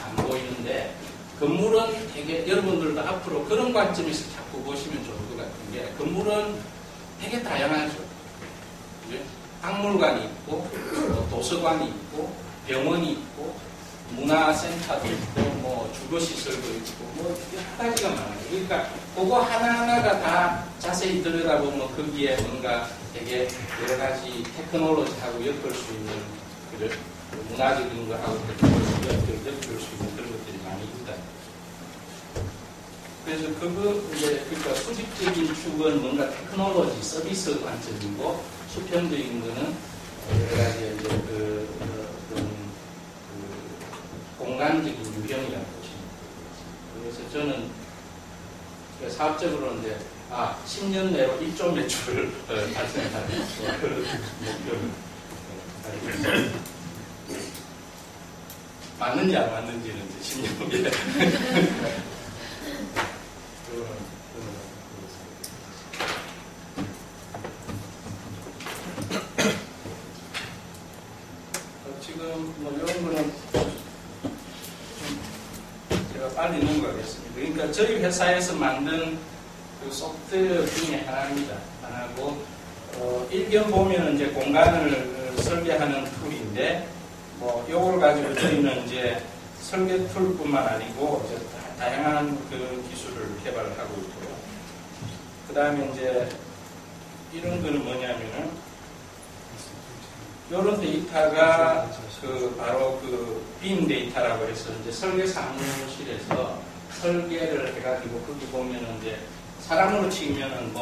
Speaker 1: 안 보이는데, 건물은 되게, 여러분들도 앞으로 그런 관점에서 자꾸 보시면 좋을 것 같은 게, 건물은 되게 다양하죠. 그죠? 박물관이 있고, 도서관이 있고, 병원이 있고, 문화센터도 있고, 뭐 주거시설도 있고, 뭐 여러 가지가 많아요. 그러니까 그거 하나하나가 다 자세히 들여다보면 거기에 뭔가 되게 여러 가지 테크놀로지하고 엮을 수 있는, 그런 문화적인 거하고 엮을 수 있는 그런 것들이 많이 있다. 그래서 그러니까 수직적인 축은 뭔가 테크놀로지, 서비스 관점이고, 수평적인 거는 여러 가지 이제 공간적인 유형이라고 보시면 됩니다. 그래서 저는 사업적으로 이제 10년 내로 1조 매출을 달성하는 그런 목표를 가지고 있습니다. 맞는지 안 맞는지는 이제 10년 후에 저희 회사에서 만든 그 소프트웨어 중에 하나입니다. 하나고, 일견 보면 이제 공간을 설계하는 툴인데, 뭐, 요걸 가지고 저희는 이제 설계 툴뿐만 아니고, 이제 다양한 그 기술을 개발하고 있고요. 그 다음에 이제, 이런 거는 뭐냐면은, 요런 데이터가 바로 빔 데이터라고 해서 이제 설계 사무실에서 설계를 해가지고 거기 보면은 이제 사람으로 치면은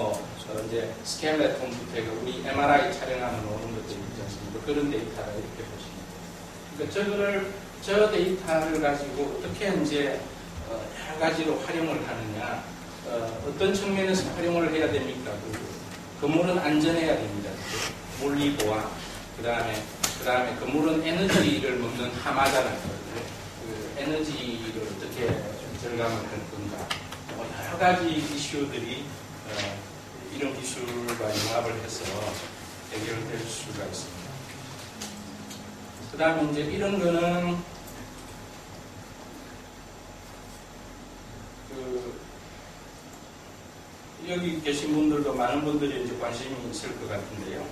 Speaker 1: 이제 스켈레톤부터 해서 우리 MRI 촬영하는 오는 것들 있지 않습니까? 그런 데이터를 이렇게 보시면 돼요. 그러니까 저 데이터를 가지고 어떻게 이제 여러 가지로 활용을 하느냐, 어떤 측면에서 활용을 해야 됩니까? 건물은 안전해야 됩니다. 물리 보안. 그 다음에 건물은 에너지를 먹는 하마잖아요. 그 에너지를 어떻게 절감을 할 건가. 여러 가지 이슈들이 이런 기술과 융합을 해서 해결될 수가 있습니다. 그 다음에 이제 이런 거는 여기 계신 분들도 많은 분들이 이제 관심이 있을 것 같은데요.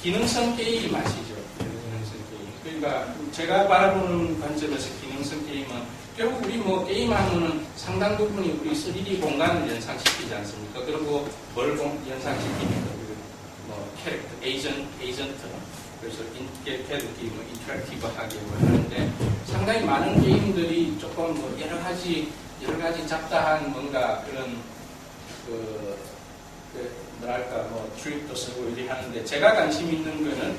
Speaker 1: 기능성 게임 아시죠? 기능성 게임. 그러니까 제가 바라보는 관점에서 기능성 게임은 결국 우리 뭐 게임하면은 상당 부분이 우리 3D 공간을 연상시키지 않습니까? 그리고 뭘 연상시키니까 뭐 캐릭터, 에이전트, 그래서 인터랙티브하게 하는데 상당히 많은 게임들이 조금 뭐 여러 가지 잡다한 뭔가 그런 뭐랄까, 트릭도 쓰고 이렇게 하는데, 제가 관심 있는 거는,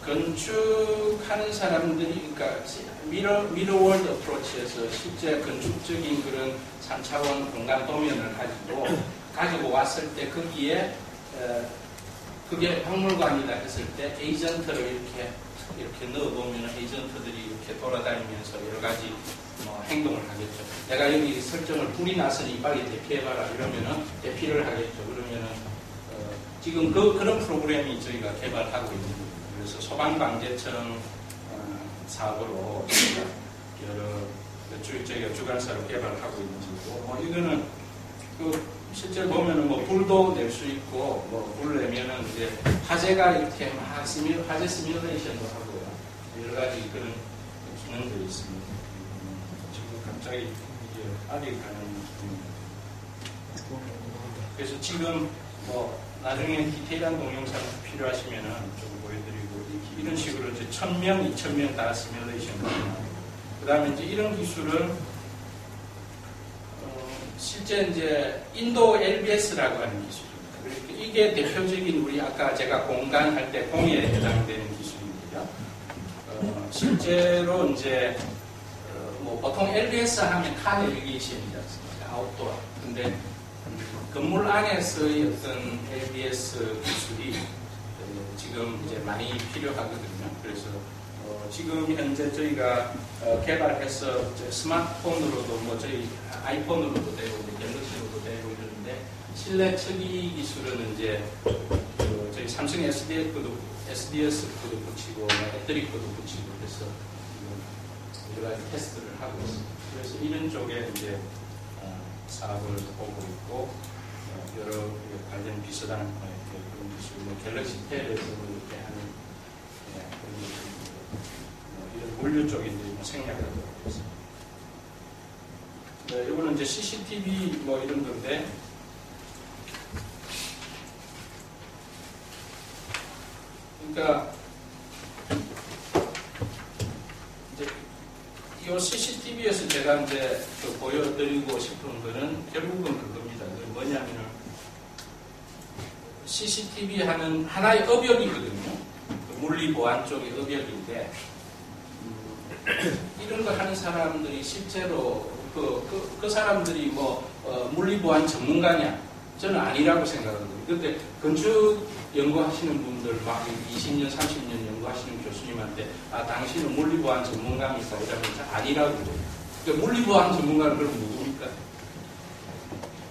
Speaker 1: 건축하는 사람들이, 그러니까, 미러월드 어프로치에서 실제 건축적인 그런 3차원 공간 도면을 가지고 왔을 때, 거기에, 그게 박물관이다 했을 때, 에이전트를 이렇게 넣어보면 에이전트들이 이렇게 돌아다니면서 여러 가지 행동을 하겠죠. 내가 여기 설정을 불이 났으니 빨리 대피해봐라 이러면은 대피를 하겠죠. 그러면은 지금 그런 프로그램이 저희가 개발하고 있는 거예요. 그래서 소방방재청 사업으로 저희가 주관사로 개발하고 있는 거고, 이거는 실제 보면은 불도 낼 수 있고, 불 내면은 이제 화재가 이렇게 막 화재 시뮬레이션도 하고요. 여러 가지 그런 기능들이 있습니다. 갑자기 이제 아직 가는 중입니다. 그래서 지금 나중에 디테일한 동영상 필요하시면은 좀 보여드리고 이런 식으로 이제 1000명, 2000명 다 시뮬레이션 가능하고 그 다음에 이제 이런 기술은 실제 이제 인도 LBS라고 하는 기술입니다. 그러니까 이게 대표적인 우리 아까 제가 공간 할 때 공예에 해당되는 기술인데요. 실제로 이제 보통 LBS 하면 카 내비게이션이지 않습니까? 아웃도어. 근데 건물 안에서의 어떤 LBS 기술이 지금 이제 많이 필요하거든요. 그래서 지금 현재 저희가 개발해서 스마트폰으로도 저희 아이폰으로도 되고 갤럭시로도 되고 이러는데 실내 처리 기술은 이제 저희 삼성 SDS도 붙이고 배터리 코도 붙이고 그래서 여러 가지 테스트를 하고 있습니다. 그래서 이런 쪽에 이제 사업을 보고 있고 여러 관련 비슷한 그런 기술, 갤럭시 탭에서 이렇게 하는 그런 기술, 이런 물류 쪽인데 생략을 하고 있습니다. 네, 이거는 이제 CCTV 이런 건데. 그러니까 이제 이 CCTV에서 제가 이제 보여드리고 싶은 거는 결국은 그겁니다. 뭐냐면은 CCTV 하는 하나의 업역이거든요. 물리 보안 쪽의 업역인데 이런 거 하는 사람들이 실제로 그 사람들이 물리 보안 전문가냐? 저는 아니라고 생각하거든요. 근데 건축 연구하시는 분들 막 20년, 30년 연구하시는 교수님한테 당신은 물리보안 전문가입니까? 이러면 아니라고 그래요. 그러니까 물리보안 전문가는 그럼 누굽니까?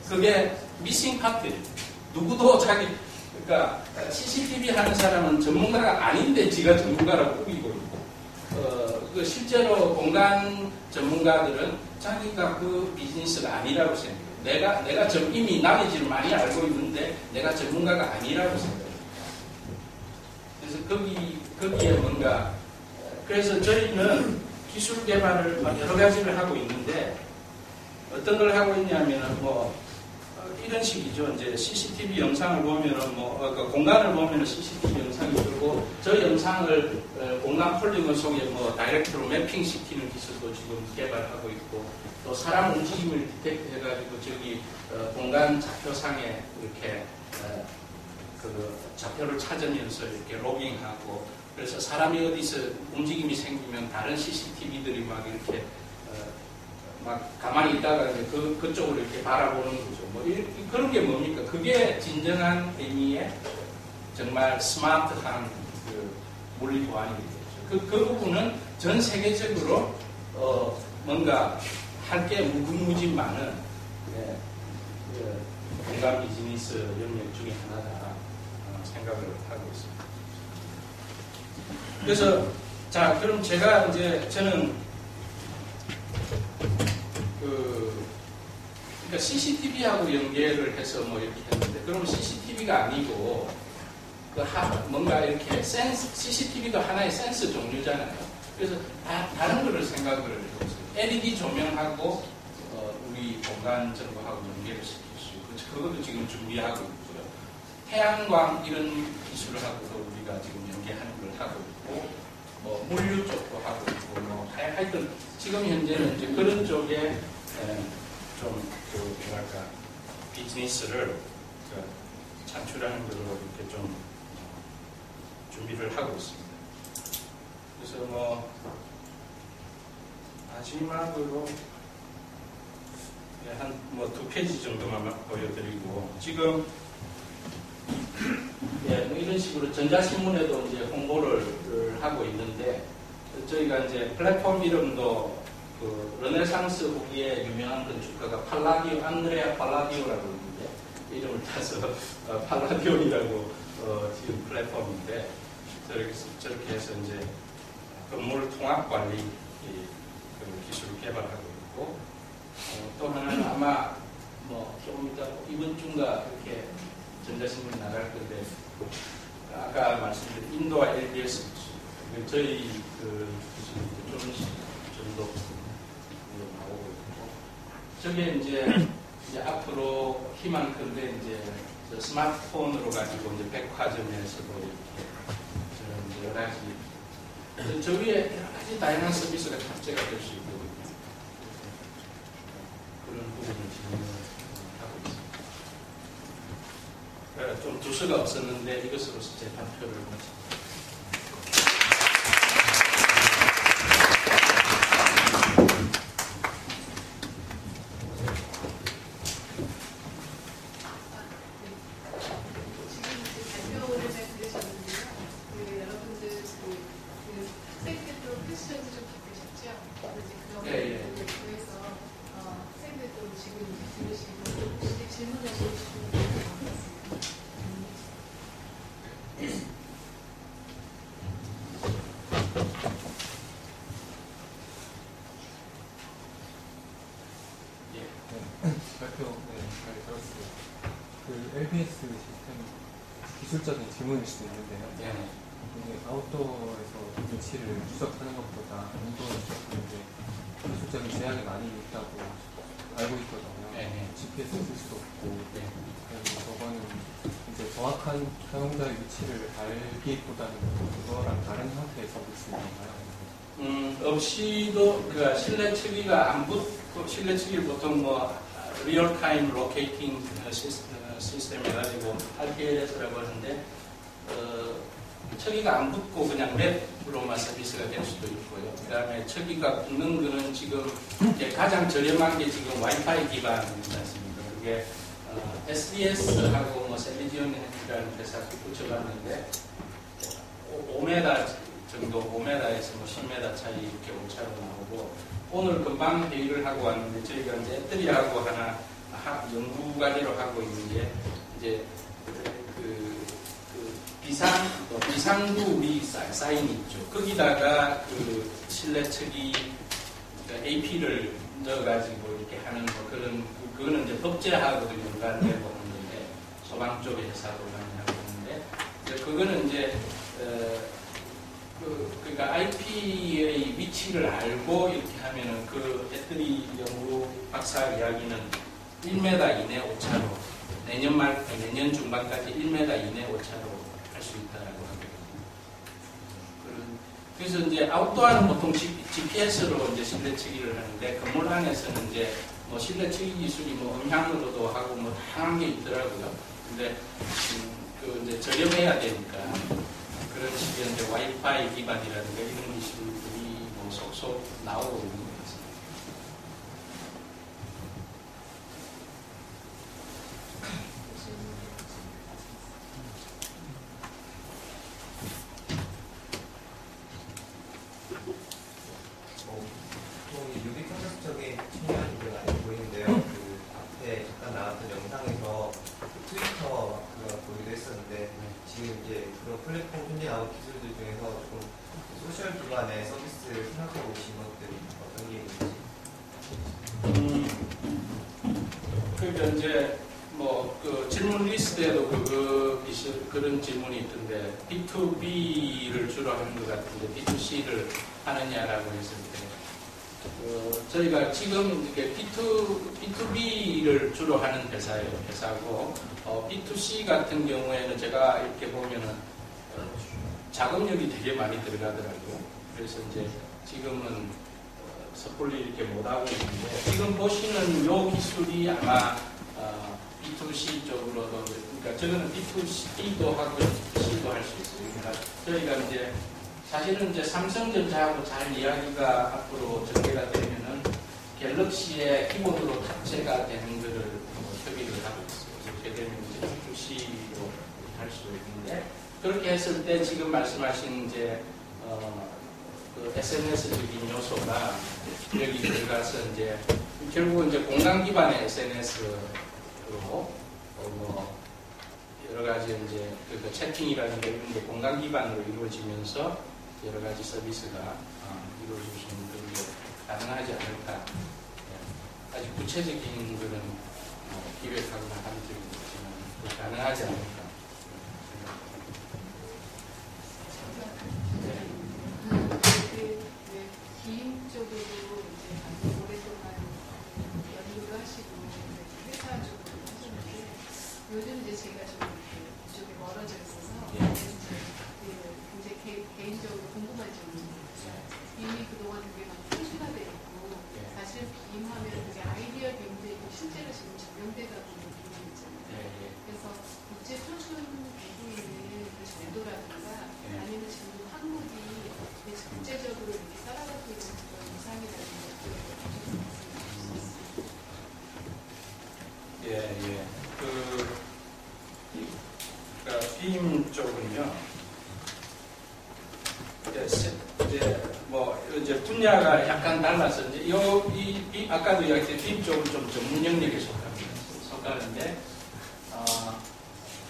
Speaker 1: 그게 미싱 파트예요. 누구도 그러니까 CCTV 하는 사람은 전문가가 아닌데 지가 전문가라고 꾸미고 있고 그 실제로 공간 전문가들은 자기가 그 비즈니스가 아니라고 생각해요. 내가 이미 나머지를 많이 알고 있는데 내가 전문가가 아니라고 생각해요. 그래서 거기에 뭔가 그래서 저희는 기술 개발을 여러 가지를 하고 있는데 어떤 걸 하고 있냐면은 이런 식이죠. 이제 CCTV 영상을 보면은 그 공간을 보면은 CCTV 영상이 들고 저 영상을 공간 폴리곤 속에 다이렉트로 매핑 시키는 기술도 지금 개발하고 있고 또 사람 움직임을 디텍트 해가지고 저기 공간 좌표상에 이렇게 그 좌표를 찾으면서 이렇게 로깅하고 그래서 사람이 어디서 움직임이 생기면 다른 CCTV들이 막 이렇게 막 가만히 있다가 이제 그쪽으로 이렇게 바라보는 거죠. 그런 게 뭡니까? 그게 진정한 의미의 정말 스마트한 그 물리 보안이 되겠죠. 그 부분은 전 세계적으로 뭔가 할 게 무궁무진 많은 공간 비즈니스 영역 중에 하나다 생각을 하고 있습니다. 그래서 자 그럼 제가 이제 저는 그러니까 CCTV하고 연계를 해서 이렇게 했는데, 그러면 CCTV가 아니고, 뭔가 이렇게 CCTV도 하나의 센서 종류잖아요. 그래서 다른 거를 생각을 해보세요. LED 조명하고, 우리 공간 정보하고 연계를 시킬 수 있고, 그것도 지금 준비하고 있고요. 태양광 이런 기술을 하고도 우리가 지금 연계하는 걸 하고 있고, 물류 쪽도 하고 있고, 하여튼, 지금 현재는 이제 그런 쪽에 뭐랄까, 비즈니스를 창출하는 걸로 이렇게 좀 준비를 하고 있습니다. 그래서 마지막으로 한 2페이지 정도만 보여드리고, 지금 이런 식으로 전자신문에도 이제 홍보를 하고 있는데, 저희가 이제 플랫폼 이름도 르네상스 후기의 유명한 건축가가 안드레아 팔라디오라고 있는데, 이름을 따서 팔라디온이라고 지금 플랫폼인데, 저렇게 해서 이제 건물 통합 관리 기술을 개발하고 있고, 또 하나는 아마 조금 이따 이번 주인가 이렇게 전자신문이 나갈 건데, 아까 말씀드린 인도와 LBS 저희 기술이 조금씩 정도 나오고 있고, 저게 이제 앞으로 희망컨대 이제 스마트폰으로 가지고 이제 백화점에서도 이렇게 저런 여러 가지 저 위에 여러 가지 다양한 서비스가 탑재가 될 수 있거든요. 그런 부분을 진행하고 있습니다. 좀 두서가 없었는데 이것으로서 제 발표를 마칩니다.
Speaker 2: LBS 시스템 기술적인 질문일 수도 있는데요. 아웃도어에서 위치를 추적하는 것보다 인도어에 추적하는 게 기술적인 제약이 많이 있다고 알고 있거든요. GPS 쓸 수도 없고, 그래서 저거는 이제 정확한 사용자의 위치를 알기보다는 그거랑 다른 형태의 서비스인가요?
Speaker 1: 없이도 실내 측위가 안 붙고, 실내 측위를 보통 리얼타임 로케이팅 시스템 해가지고 RPLS라고 하는데, 척이가 안 붙고 그냥 랩으로만 서비스가 될 수도 있고요. 그 다음에 척이가 붙는 거는 지금 가장 저렴한 게 지금 와이파이 기반이지 않습니까? 그게 SDS하고 셀리지온이라는 회사가 붙여봤는데 5m 정도, 5m에서 10m 차이 이렇게 오차로 나오고, 오늘 금방 회의를 하고 왔는데 저희가 이제 애들이하고 하나 연구 과제로 하고 있는 게 이제 비상구리 사인이 있죠. 거기다가 그 실내측이 AP를 넣어가지고 이렇게 하는 뭐 그거는 이제 법제하고도 연관되고 있는데 소방 쪽 회사도 많이 하고 있는데 그거는 이제 그러니까 IP의 위치를 알고 이렇게 하면은 그 배터리 연구 박사 이야기는 1m 이내 오차로 내년 중반까지 1m 이내 오차로 할 수 있다라고 하거든요. 그래서 이제 아웃도어는 보통 GPS로 이제 실내측기를 하는데 건물 안에서는 이제 뭐 실내측기 기술이 뭐 음향으로도 하고 뭐 다양한 게 있더라고요. 근데 그 이제 저렴해야 되니까 그런 식의 이제 와이파이 기반이라든가 이런 기술들이 뭐 속속 나오고 있는 것 같습니다.
Speaker 3: 유비 콘텐츠 쪽에 중요한 게 많이 보이는데요. 그 앞에 잠깐 나왔던 영상에서 트위터 마크가 보이기도 했었는데 지금 이제 그런 플랫폼 현재 나온 기술들 중에서 조금 소셜 기반의 서비스를 생각하고 계신 것들이 어떤 게 있는지?
Speaker 1: 그러니까 이제 뭐 그 질문 리스트에도 그런 질문이 있던데 B2B를 주로 하는 것 같은데 B2C를 하느냐라고 했을 때 저희가 지금 이게 B2B를 주로 하는 회사고 B2C 같은 경우에는 제가 이렇게 보면은 작업력이 되게 많이 들어가더라고요. 그래서 이제 지금은 섣불리 이렇게 못하고 있는데 지금 보시는 요 기술이 아마 B2C 쪽으로도 그러니까 저거는 B2C도 하고 C도 할 수 있어요. 그러니까 저희가 이제 사실은 이제 삼성전자하고 잘 이야기가 앞으로 전개가 되면은 갤럭시의 키보드로 탑재가 되는 것을 협의를 하고 있어요. 그렇게 되면 이제 B2C로 할 수 있는데 그렇게 했을 때 지금 말씀하신 이제 그 SNS적인 요소가 여기 들어가서 이제 결국은 이제 공간 기반의 SNS로 뭐 여러 가지 이제 그 채팅이라든가 이런 게 공간 기반으로 이루어지면서 여러 가지 서비스가 이루어질 수 있는 그런 게 가능하지 않을까. 아직 구체적인 그런 기획하거나 하는 적이 있지만 가능하지 않을까.
Speaker 4: 기임 쪽으로 이제 아주 오랫동안 연구를 하시고 회사 쪽으로 하셨는데 요즘 이제 제가 좀 이쪽에 멀어져 있어서 굉장히 개인적으로 궁금한 점이 있어요. 이미 그동안 되게 많이 표시가 되어 있고 사실 비임하면 그게 아이디어 비임도 있고 실제로 지금 적용되다 보는 비임이 있잖아요. 그래서 국제 표준 부분에는 그 정도라든가 아니면 지금 항목이 국제적으로 이렇게 따라가고 있는 그런 이상이라는 것들을
Speaker 1: 그러니까 빔 쪽은요. 이제 분야가 약간 달라서 이제 아까도 이야기했듯이 빔 쪽은 좀 전문 영역에 속하는데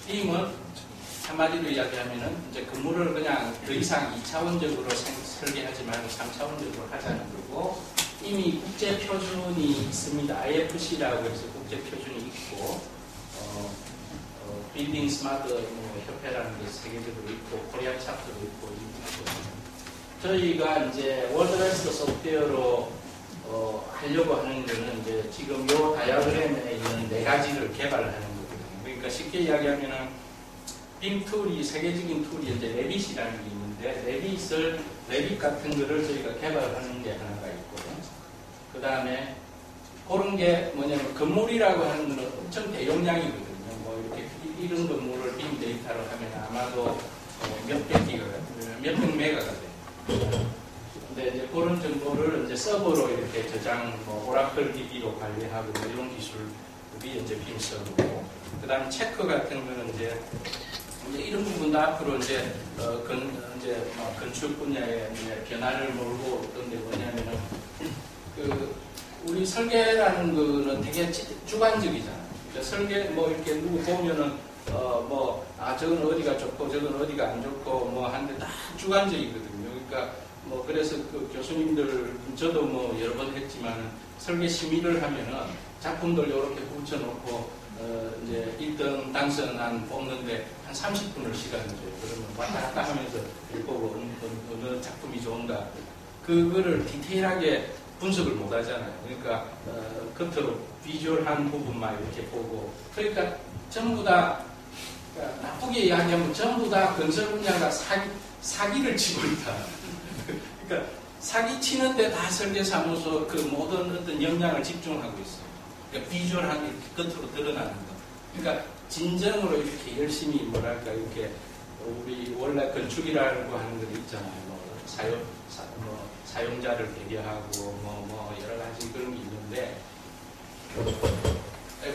Speaker 1: 빔은 한마디로 이야기하면은 이제 건물을 그냥 더 이상 2차원적으로 설계하지 말고 3차원적으로 하자는 거고 이미 국제 표준이 있습니다. IFC라고 해서 국제 표준이 있고 빌딩 스마트 협회라는 게 세계적으로 있고 코리아 챕터도 있고 저희가 이제 월드레스트 소프트웨어로 하려고 하는 거는 이제 지금 요 다이어그램에 있는 4가지를 개발을 하는 거거든요. 그러니까 쉽게 이야기하면은 빔 툴이 세계적인 툴이 이제 레빗이라는 게 있는데 레빗 같은 거를 저희가 개발하는 게 하나가 있고 그 다음에 그런 게 뭐냐면 건물이라고 하는 거는 엄청 대용량이거든요. 뭐 이렇게 이런 건물을 빔 데이터로 하면 아마도 몇백 기가 몇백 메가가 돼요. 근데 이제 그런 정보를 이제 서버로 이렇게 저장, 오라클 DB로 관리하고 이런 기술이 이제 빔 서버고, 그 다음 체크 같은 거는 이제 이런 부분도 앞으로 이제 건축 분야에 이제 변화를 몰고 있던데 뭐냐면은 우리 설계라는 거는 되게 주관적이잖아요. 그러니까 설계 이렇게 누구 보면은 저건 어디가 좋고 저건 어디가 안 좋고 뭐 하는데 다 주관적이거든요. 그러니까 뭐 그래서 그 교수님들 저도 뭐 여러 번 했지만 설계 심의를 하면은 작품들 이렇게 붙여놓고 이제 1등 당선한 뽑는데 한 30분을 시간을 줘요. 그러면 왔다 갔다 하면서 읽고 어느 작품이 좋은가 그거를 디테일하게 분석을 못 하잖아요. 그러니까 겉으로 비주얼한 부분만 이렇게 보고 그러니까 전부 다 나쁘게 이야기하면 전부 다 건설 분야가 사기를 치고 있다. 그러니까 사기 치는데 다 설계사무소 그 모든 어떤 역량을 집중하고 있어요. 그러니까 비주얼하게 겉으로 드러나는 거. 그러니까 진정으로 이렇게 열심히 뭐랄까 이렇게 우리 원래 건축이라고 하는 것 있잖아요. 사용자를 배려하고 여러 가지 그런 게 있는데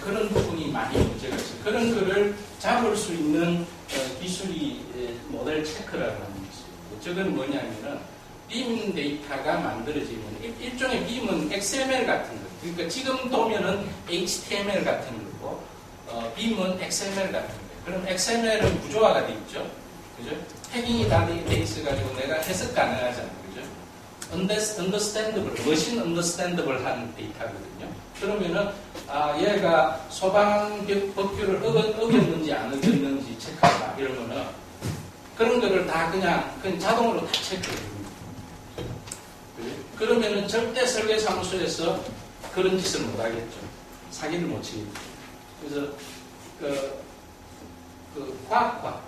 Speaker 1: 그런 부분이 많이 문제가 있어요. 그런 거를 잡을 수 있는 기술이 모델 체크라고 하는 게 있어요. 저건 뭐냐면은 빔 데이터가 만들어지면 일종의 빔은 XML 같은 거. 그러니까 지금 보면은 HTML 같은 거고 빔은 XML 같은 거. 그럼 XML은 구조화가 돼 있죠. 그죠? 태깅이 다 돼 있어 가지고 내가 해석 가능하잖아요. 그죠? understandable, machine understandable 한 데이터거든요. 그러면은 얘가 소방 법규를 어겼는지 안 어겼는지 체크하라 이러면은 그런 거를 다 그냥 자동으로 다 체크해줍니다. 그러면은 절대 설계사무소에서 그런 짓을 못 하겠죠. 사기를 못 치겠죠. 그래서 그 과학화,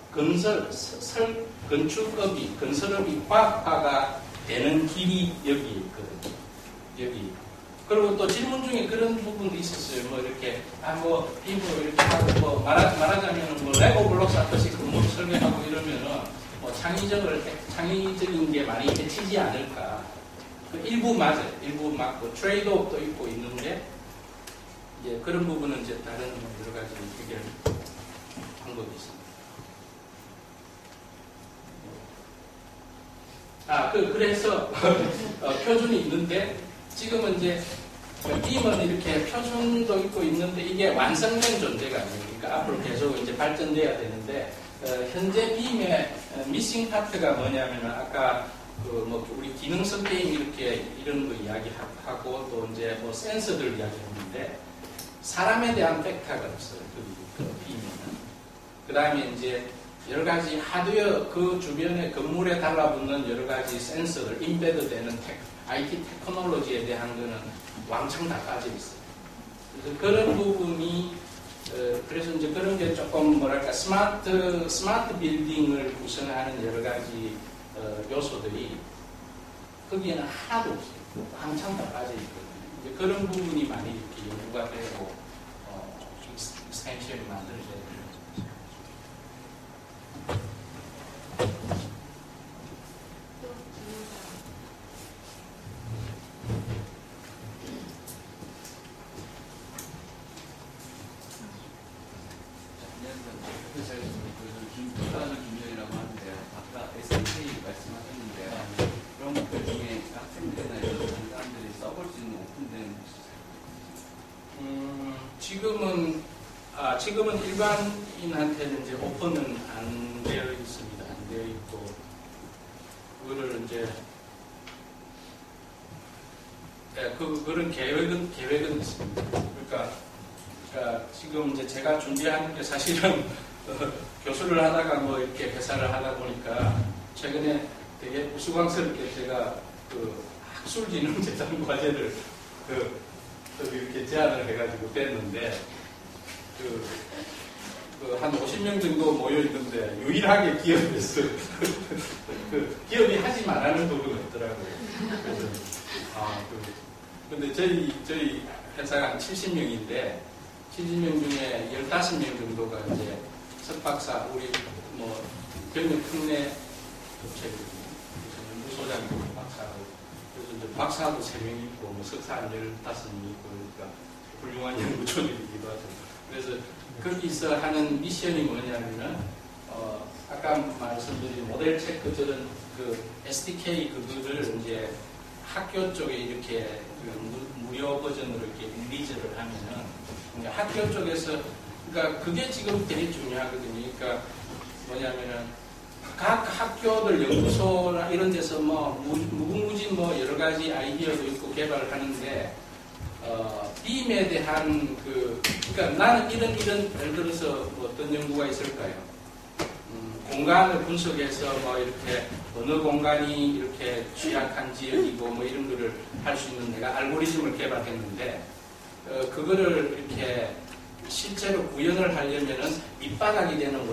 Speaker 1: 건축업이, 건설업이 과학화가 되는 길이 여기 있거든요. 여기. 그리고 또 질문 중에 그런 부분도 있었어요. 뭐 이렇게, 빔으로 이렇게 하고, 말하자면 레고 블록 쌓듯이 건물 설계하고 이러면은, 창의적인 게 많이 해치지 않을까. 일부 맞아요. 일부 맞고, 트레이드업도 있고 있는데, 이제 그런 부분은 이제 다른 여러 가지 해결 방법이 있습니다. 그래서 표준이 있는데 지금은 이제 빔은 이렇게 표준도 있고 있는데 이게 완성된 존재가 아니에요. 그러니까 앞으로 계속 이제 발전돼야 되는데 현재 빔의 미싱 파트가 뭐냐면 아까 우리 기능성 게임 이렇게 이런 거 이야기하고 또 이제 센서들 이야기했는데 사람에 대한 팩터가 없어요. 그 빔에는. 그 다음에 이제 여러 가지 하드웨어 그 주변에 건물에 달라붙는 여러 가지 센서들, 인베드되는 IT 테크놀로지에 대한 거는 왕창 다 빠져 있어요. 그래서 그런 부분이 그래서 이제 그런 게 조금 뭐랄까 스마트 빌딩을 구성하는 여러 가지 요소들이 거기에는 하나도 없어요. 왕창 다 빠져 있거든요. 이제 그런 부분이 많이 이렇게 연구가 되고 익스텐션이 만들어져야 돼요.
Speaker 5: 김준이라고 하는데요. 아까 SDK 말씀하셨는데요. 그런 것들 중에 학생들이나 이런 사람들이 써볼 수 있는 오픈된
Speaker 1: 지금은 일반인한테는 이제 오픈은 안 되어 있습니다. 안 되어 있고 그거를 이제 그런 계획은 있습니다. 그러니까 지금 이제 제가 준비하는 게 사실은 교수를 하다가 이렇게 회사를 하다 보니까 최근에 되게 우스꽝스럽게 제가 학술진흥재단 과제를 이렇게 제안을 해가지고 뺐는데 한 50명 정도 모여 있는데 유일하게 기업에서 기업이 하지 말라는 부분이 없더라고요. 그래서 근데 저희 회사가 한 70명인데 70명 중에 15명 정도가 이제 석박사 우리 경력 특례 업체거든요. 연구소장이고 박사하고 그래서 이제 박사도 3명 있고 석사 15명 있고 그러니까 훌륭한 연구조직이기도 하죠. 그래서 거기서 하는 미션이 뭐냐면은 아까 말씀드린 모델 체크 저런 SDK 그거를 이제 학교 쪽에 이렇게 무료 버전으로 이렇게 릴리즈를 하면은 학교 쪽에서 그러니까 그게 지금 되게 중요하거든요. 그러니까 뭐냐면은 각 학교들 연구소나 이런 데서 뭐 무궁무진 뭐 여러 가지 아이디어도 있고 개발을 하는데 빔에 대한 그러니까 나는 이런 예를 들어서 뭐 어떤 연구가 있을까요? 공간을 분석해서 뭐 이렇게 어느 공간이 이렇게 취약한 지역이고 뭐 이런 거를 할 수 있는 내가 알고리즘을 개발했는데 그거를 이렇게 실제로 구현을 하려면은 밑바닥이 되는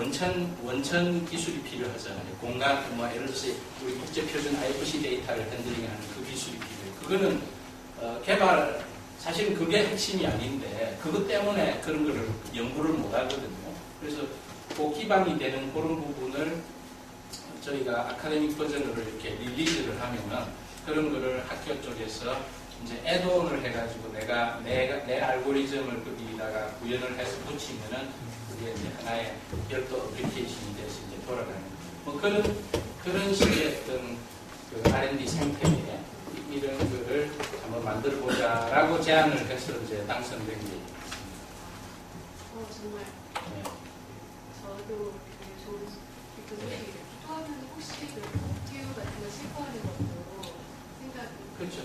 Speaker 1: 원천 기술이 필요하잖아요. 공간, 뭐 예를 들어서 우리 국제표준 IFC 데이터를 핸들링하는 그 기술이 필요해요. 그거는 개발, 사실은 그게 핵심이 아닌데 그것 때문에 그런 거를 연구를 못 하거든요. 그래서 그 기반이 되는 그런 부분을 저희가 아카데믹 버전으로 이렇게 릴리즈를 하면은 그런 거를 학교 쪽에서 이제 애드온을 해가지고 내 알고리즘을 거기다가 구현을 해서 붙이면은 그게 이제 하나의 별도 어플리케이션이 돼서 이제 돌아가는 뭐 그런 식의 어떤 그 R&D 생태계 이런 거를 한번 만들어보자라고 제안을 해서 이제 당선된 게 있습니다.
Speaker 4: 정말.
Speaker 1: 네.
Speaker 4: 저도 되게 좋은 소식이에요. 또 하면 혹시 그 옵티우 같은 거 실거하는 것도 생각이.
Speaker 1: 그렇죠.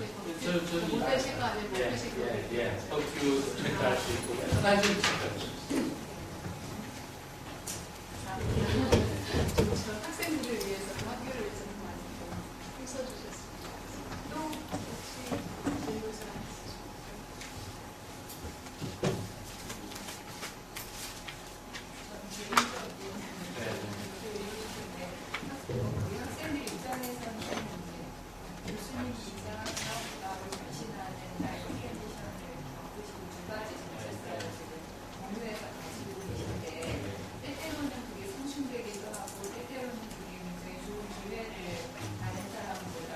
Speaker 4: 모델 실거 아니면 모델 실거.
Speaker 1: 예. 옵티우 체크할 수 있고 하나씩 체크할 수 있어요.
Speaker 4: 저 학생들을 위해서 학교를 위해서 많이 힘써주셨습니다. 또 혹시 질문 사항
Speaker 6: 학생들 입장에서는 교수님 기자가 사업을 발신하는 애플리케이션을 바꾸시고 두 가지 정책을 지금 공유해서 가지고 계신데 때때로는 그게 상충되기도 하고 때때로는 그게 굉장히 좋은 기회를 다른 사람보다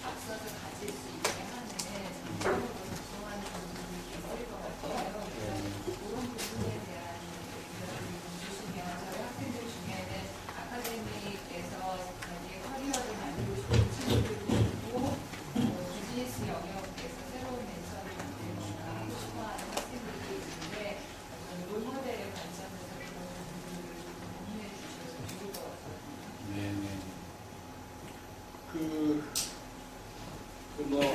Speaker 6: 앞서서 가질 수 있게 하는 장점으로 작동하는 부분이 있을 것 같아요. 그런 부분에 대한 의견을 주시면 저희 학생들 중에는 아카데미에서 자기의 커리어를 만들고 싶은 친구들도 있고 비즈니스 영역에서 새로운 멘토를 만들거나 하고 싶어하는 학생들도 있는데 어떤 롤모델의 관점에서 그런 부분들을 좀 공유해 주셔서 좋을 것 같아요.
Speaker 1: 네네.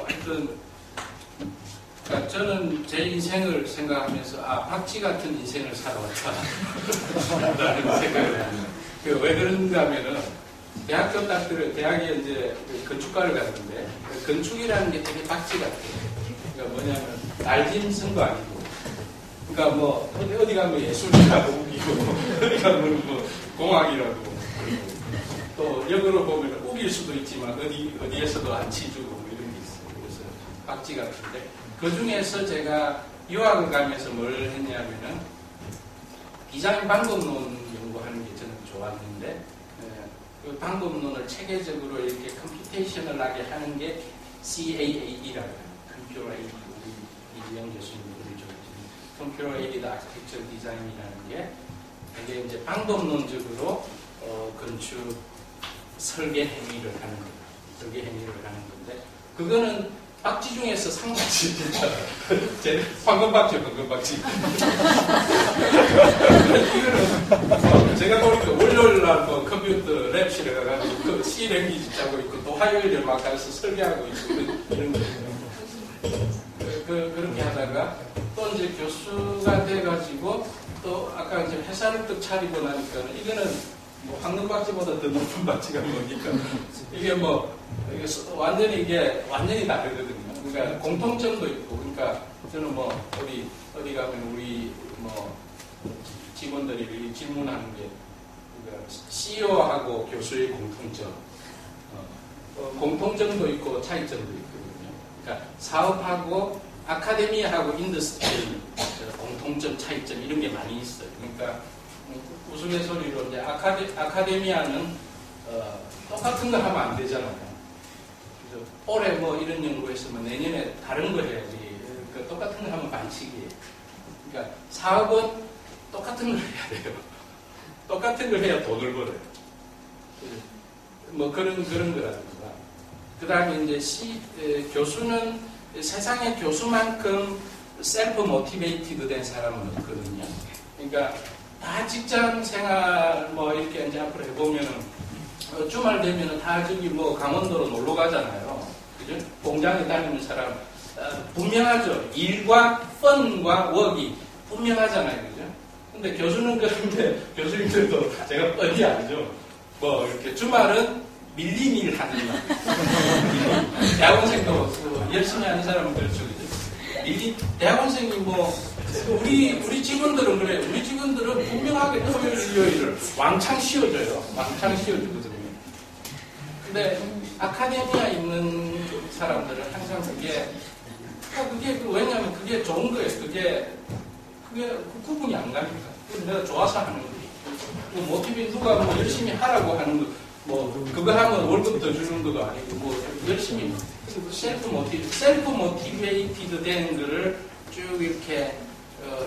Speaker 1: 하여튼, 그러니까 저는 제 인생을 생각하면서, 박쥐 같은 인생을 살아왔다. 라는 생각을 합니다. 왜 그런가 하면은, 대학교 대학에 이제 건축과를 갔는데, 건축이라는 게 되게 박쥐 같아요. 그러니까 뭐냐면, 날짐승도 아니고, 그러니까 뭐, 어디 가면 예술이라고 우기고, 어디 가면 뭐, 공학이라고. 또 역으로 보면 우길 수도 있지만 어디에서도 안 치주고 뭐 이런 게 있어요. 그래서 박쥐 같은데 그 중에서 제가 유학을 가면서 뭘 했냐면은 디자인 방법론 연구하는 게 저는 좋았는데 그 방법론을 체계적으로 이렇게 컴퓨테이셔널하게 하는 게 CAAD라고 해요. 컴퓨터 에이드 우리 이지영 교수님들이 좀 컴퓨터 에이드 아키텍처 디자인이라는 게 이게 이제 방법론적으로 건축 설계 행위를 하는 거다. 설계 행위를 하는 건데, 그거는 박쥐 중에서 상박쥐 진짜. 황금박쥐. 이거는, 제가 보니까 월요일날 컴퓨터 랩실에 가가지고 그 C 랭귀지 짜고 있고, 또 화요일에 막 가서 설계하고 있고, 이런 거. 그렇게 하다가, 또 이제 교수가 돼가지고, 또 아까 이제 회사를 또 차리고 나니까, 이거는 뭐 황금박쥐보다 더 높은 박쥐가 뭐니까 이게 완전히 다르거든요. 그러니까 공통점도 있고, 그러니까 저는 뭐 어디 가면 우리 뭐 직원들이 질문하는 게 그러니까 CEO하고 교수의 공통점, 공통점도 있고 차이점도 있거든요. 그러니까 사업하고 아카데미하고 인더스트리 공통점, 차이점 이런 게 많이 있어요. 그러니까 우스갯소리로 이제 아카데미아는 똑같은 거 하면 안 되잖아요. 그래서 올해 뭐 이런 연구했으면 내년에 다른 거 해야지. 그러니까 똑같은 거 하면 반칙이에요. 그러니까 사업은 똑같은 걸 해야 돼요. 똑같은 걸 해야 돈을 벌어요. 뭐 그런 거라든가. 그 다음에 이제 교수는 세상에 교수만큼 셀프 모티베이티드 된 사람은 없거든요. 그러니까 다 직장 생활 뭐 이렇게 이제 앞으로 해보면은 주말 되면은 다 저기 뭐 강원도로 놀러 가잖아요. 그죠? 공장에 다니는 사람 분명하죠. 일과 펀과 웍이 분명하잖아요. 그죠? 근데 교수는 그런데 교수님들도 제가 뻔히 알죠. 뭐 이렇게 주말은 밀린 일 하는 날. 대학원생도 열심히 하는 사람은 그렇죠. 그죠? 대학원생이 뭐 우리 직원들은 그래. 우리 직원들은 분명하게 토요일, 일요일을 왕창 쉬어줘요. 왕창 쉬어주거든요. 근데 아카데미아에 있는 사람들은 항상 그게 왜냐하면 그게 좋은 거예요. 그게 구분이 안 가니까. 내가 좋아서 하는 거예요. 모티베이션 누가 뭐 열심히 하라고 하는 거, 뭐 그거 하면 월급 더 주는 것도 아니고 뭐 열심히 셀프 모티베이티드 된 거를 쭉 이렇게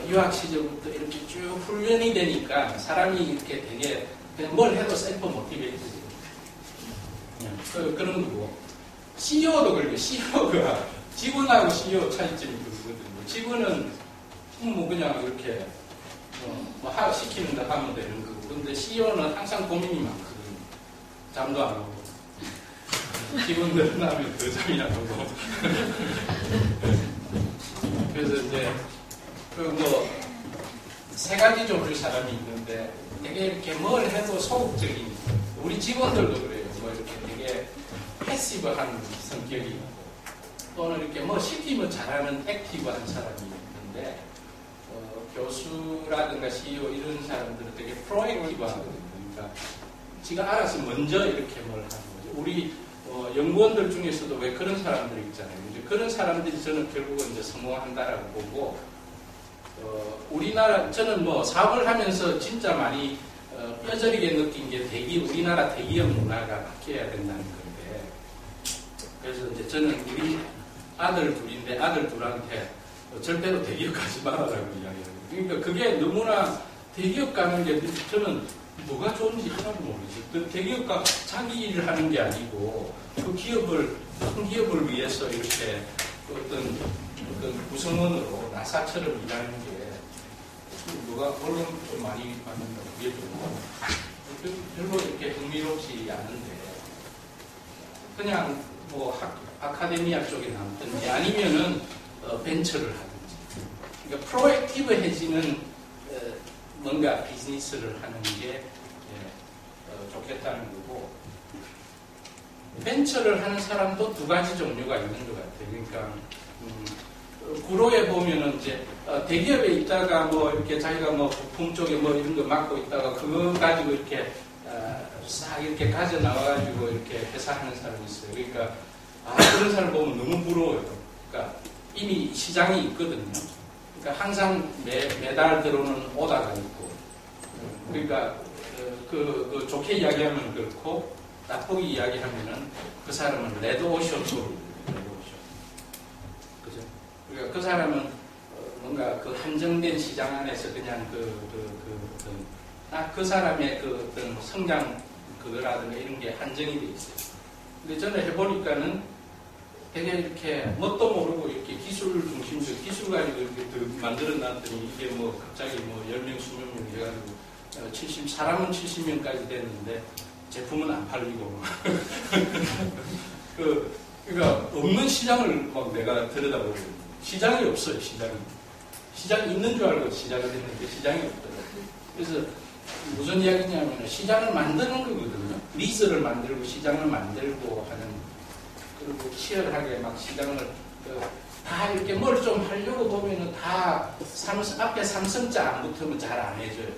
Speaker 1: 유학 시절부터 이렇게 쭉 훈련이 되니까 사람이 이렇게 되게 그냥 뭘 해도 셀프 모티베이티드. 그런 거고. CEO도 그래요. CEO가 직원하고 CEO 차이점이 그거거든요. 직원은 뭐 그냥 이렇게 뭐 시키는 데 하면 되는 거고. 근데 CEO는 항상 고민이 많거든요. 잠도 안 오고. 직원들은 하면 더 잠이 안 오고. 그래서 이제 세 가지 종류의 사람이 있는데 되게 이렇게 뭘 해도 소극적인 우리 직원들도 그래요. 뭐 이렇게 되게 패시브한 성격이 있고 또는 이렇게 뭐 시키면 잘하는 액티브한 사람이 있는데 교수라든가 CEO 이런 사람들은 되게 프로액티브하거든요. 그러니까 지가 알아서 먼저 이렇게 뭘 하는 거죠. 우리 연구원들 중에서도 왜 그런 사람들이 있잖아요. 이제 그런 사람들이 저는 결국은 이제 성공한다라고 보고 우리나라 저는 뭐 사업을 하면서 진짜 많이 뼈저리게 느낀 게 우리나라 대기업 문화가 바뀌어야 된다는 건데 그래서 이제 저는 우리 아들 둘인데 아들 둘한테 절대로 대기업 가지 말아라고 이야기해요. 그러니까 그게 너무나 대기업 가는 게 저는 뭐가 좋은지 하나도 모르겠어요. 대기업가 자기 일을 하는 게 아니고 그 큰 기업을 위해서 이렇게 어떤 구성원으로 나사처럼 일하는 게 뭐가 물론 좀 많이 받는다 그게 좀 별로 이렇게 흥미롭지 않은데 그냥 뭐 아카데미아 쪽에 남든지 아니면은 벤처를 하든지 그러니까 프로액티브해지는 뭔가 비즈니스를 하는 게 좋겠다는 거고 벤처를 하는 사람도 두 가지 종류가 있는 것 같아요. 그러니까 구로에 보면은 이제 대기업에 있다가 뭐 이렇게 자기가 뭐 부품 쪽에 뭐 이런 거 맡고 있다가 그거 가지고 이렇게 싹 이렇게 가져 나와가지고 이렇게 회사하는 사람이 있어요. 그러니까 그런 사람 보면 너무 부러워요. 그러니까 이미 시장이 있거든요. 그러니까 항상 매달 들어오는 오다가 있고 그러니까 좋게 이야기하면 그렇고 나쁘게 이야기하면은 그 사람은 레드오션 소리 그죠? 그러니까 그 사람은 뭔가 그 한정된 시장 안에서 그냥 그 사람의 그 어떤 성장 그거라든가 이런 게 한정이 돼 있어요. 근데 저는 해보니까는 되게 이렇게 뭣도 모르고 이렇게 기술 중심적 기술 가지고 이렇게 만들어 놨더니 이게 뭐 갑자기 뭐 10명, 20명 해가지고 사람은 70명까지 됐는데 제품은 안 팔리고 그러니까 없는 시장을 막 내가 들여다보고 시장이 없어요. 시장이 있는 줄 알고 시작을 했는데 시장이 없더라고요. 그래서 무슨 이야기냐면 시장을 만드는 거거든요. 리즈를 만들고 시장을 만들고 하는 그리고 치열하게 막 시장을 다 이렇게 뭘 좀 하려고 보면은 다 앞에 삼성자 안 붙으면 잘 안 해줘요.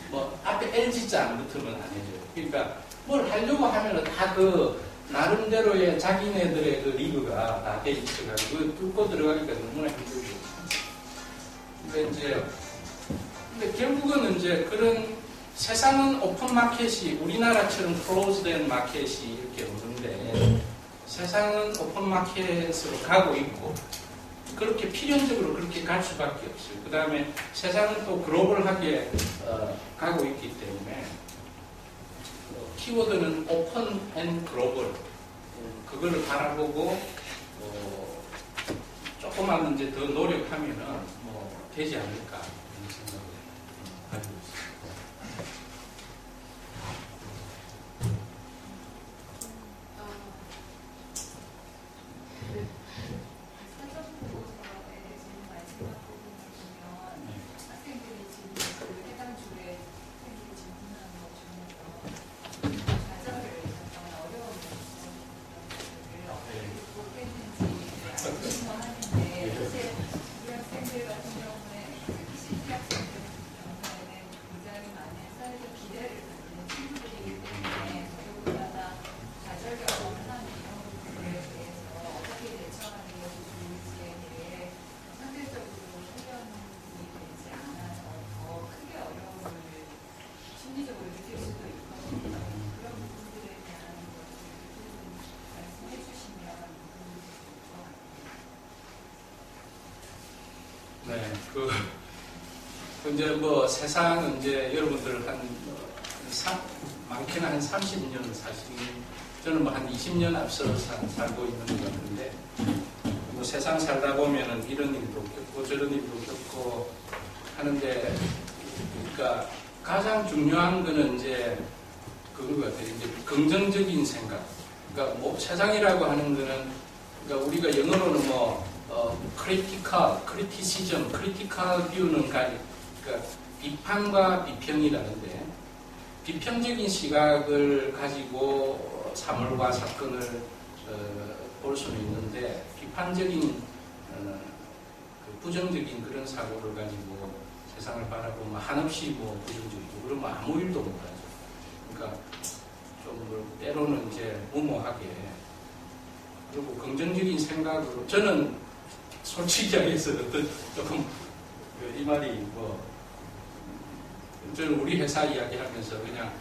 Speaker 1: 뭐 앞에 LG자 안 붙으면 안 해줘요. 그러니까 뭘 하려고 하면은 다 나름대로의 자기네들의 그 리그가 다 돼 있어가지고 뚫고 들어가니까 너무나 힘들죠. 근데 결국은 이제 그런 세상은 오픈 마켓이 우리나라처럼 클로즈된 마켓이 이렇게 없는데 세상은 오픈 마켓으로 가고 있고 그렇게 필연적으로 그렇게 갈 수밖에 없어요. 그 다음에 세상은 또 글로벌하게 가고 있기 때문에 키워드는 오픈 앤 글로벌 그거를 바라보고 조금만 이제 더 노력하면은 뭐 되지 않을까 이런 생각을 가지고 있습니다. 네, 이제 뭐 세상은 이제 여러분들 많게는 한 30년 저는 뭐 한 20년 앞서 살고 있는 것 같은데, 뭐 세상 살다 보면은 이런 일도 겪고 저런 일도 겪고 하는데, 그러니까 가장 중요한 거는 이제 그런 것 같아요. 이제 긍정적인 생각. 그러니까 뭐 세상이라고 하는 거는, 그러니까 우리가 영어로는 critical view는 그러니까 비판과 비평이라는데, 비평적인 시각을 가지고 사물과 사건을 볼 수는 있는데, 비판적인 부정적인 그런 사고를 가지고 세상을 바라보면 한없이 부정적이고 그러면 아무 일도 못하죠. 그러니까 좀 때로는 이제 무모하게, 그리고 긍정적인 생각으로, 저는 솔직히 얘기해서 조금 이 말이 저는 우리 회사 이야기하면서 그냥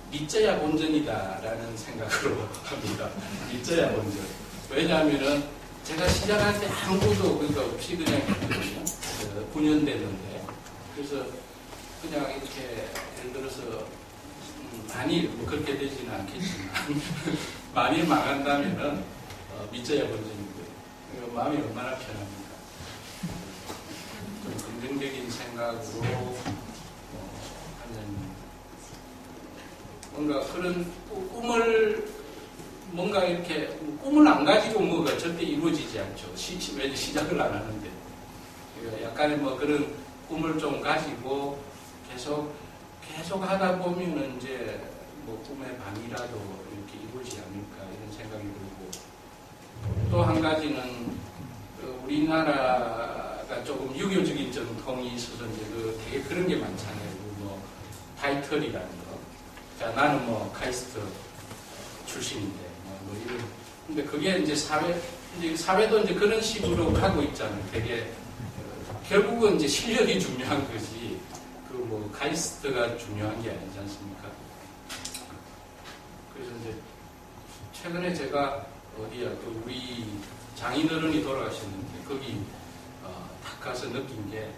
Speaker 1: 믿져야 본전이다라는 생각으로 합니다. 믿져야 본전. 왜냐하면은 제가 시작할 때 아무도 그러니까 없이 그냥 했거든요. 9년 됐는데, 그래서 그냥 이렇게 예를 들어서 만일 그렇게 되지는 않겠지만 만일 망한다면은 믿져야 본전이고요. 마음이 얼마나 편합니까? 좀 긍정적인 생각으로 하는 뭔가 그런 꿈을 안 가지고 절대 이루어지지 않죠. 왜 시작을 안 하는데. 약간의 그런 꿈을 좀 가지고 계속 하다 보면은 이제 꿈의 반이라도 이렇게 이루어지지 않을까 이런 생각이 들고, 또 한 가지는 우리나라가 조금 유교적인 전통이 있어서 이제 되게 그런 게 많잖아요. 타이틀이라는 거. 자, 나는 카이스트 출신인데, 이런. 근데 그게 이제 사회도 이제 그런 식으로 가고 있잖아요. 되게, 결국은 이제 실력이 중요한 거지, 카이스트가 중요한 게 아니지 않습니까? 그래서 이제, 최근에 제가 우리 장인어른이 돌아가셨는데, 거기, 딱 가서 느낀 게,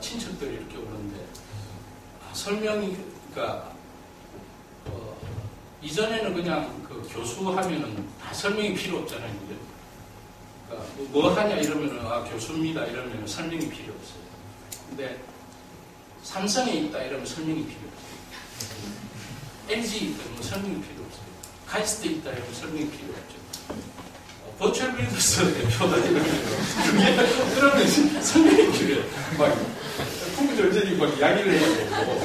Speaker 1: 친척들이 이렇게 오는데, 설명이, 그러니까, 이전에는 그냥 교수 하면은 다 설명이 필요 없잖아요. 그러니까 뭐 하냐 이러면은, 교수입니다 이러면은 설명이 필요 없어요. 근데, 삼성에 있다 이러면 설명이 필요 없어요. LG 있다 이러면 설명이 필요 없어요. 카이스트 있다 이러면 설명이 필요 없죠. 버추얼 빌더스 대표다 이러면, 그러면 설명이 필요해요. 풍부절전이 이야기를 해야 되고.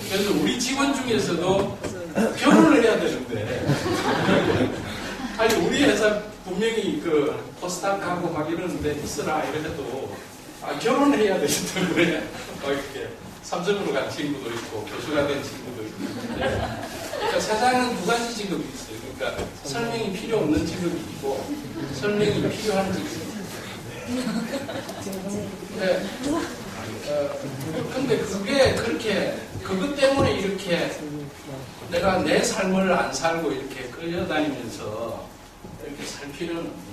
Speaker 1: 그래서 우리 직원 중에서도 결혼을 해야 되는데, 아니, 우리 회사 분명히 포스닥하고 이러는데 있으라 이래도, 결혼을 해야 되기 때문에, 이렇게 삼성으로 간 친구도 있고, 교수가 된 친구도 있고. 그러니까 세상은 두 가지 직업이 있어요. 그러니까 설명이 필요 없는 직업이 있고, 설명이 필요한 직업이 있어요. 근데 그게 그렇게, 그것 때문에 이렇게 내가 내 삶을 안 살고 이렇게 끌려다니면서 이렇게 살 필요는 없는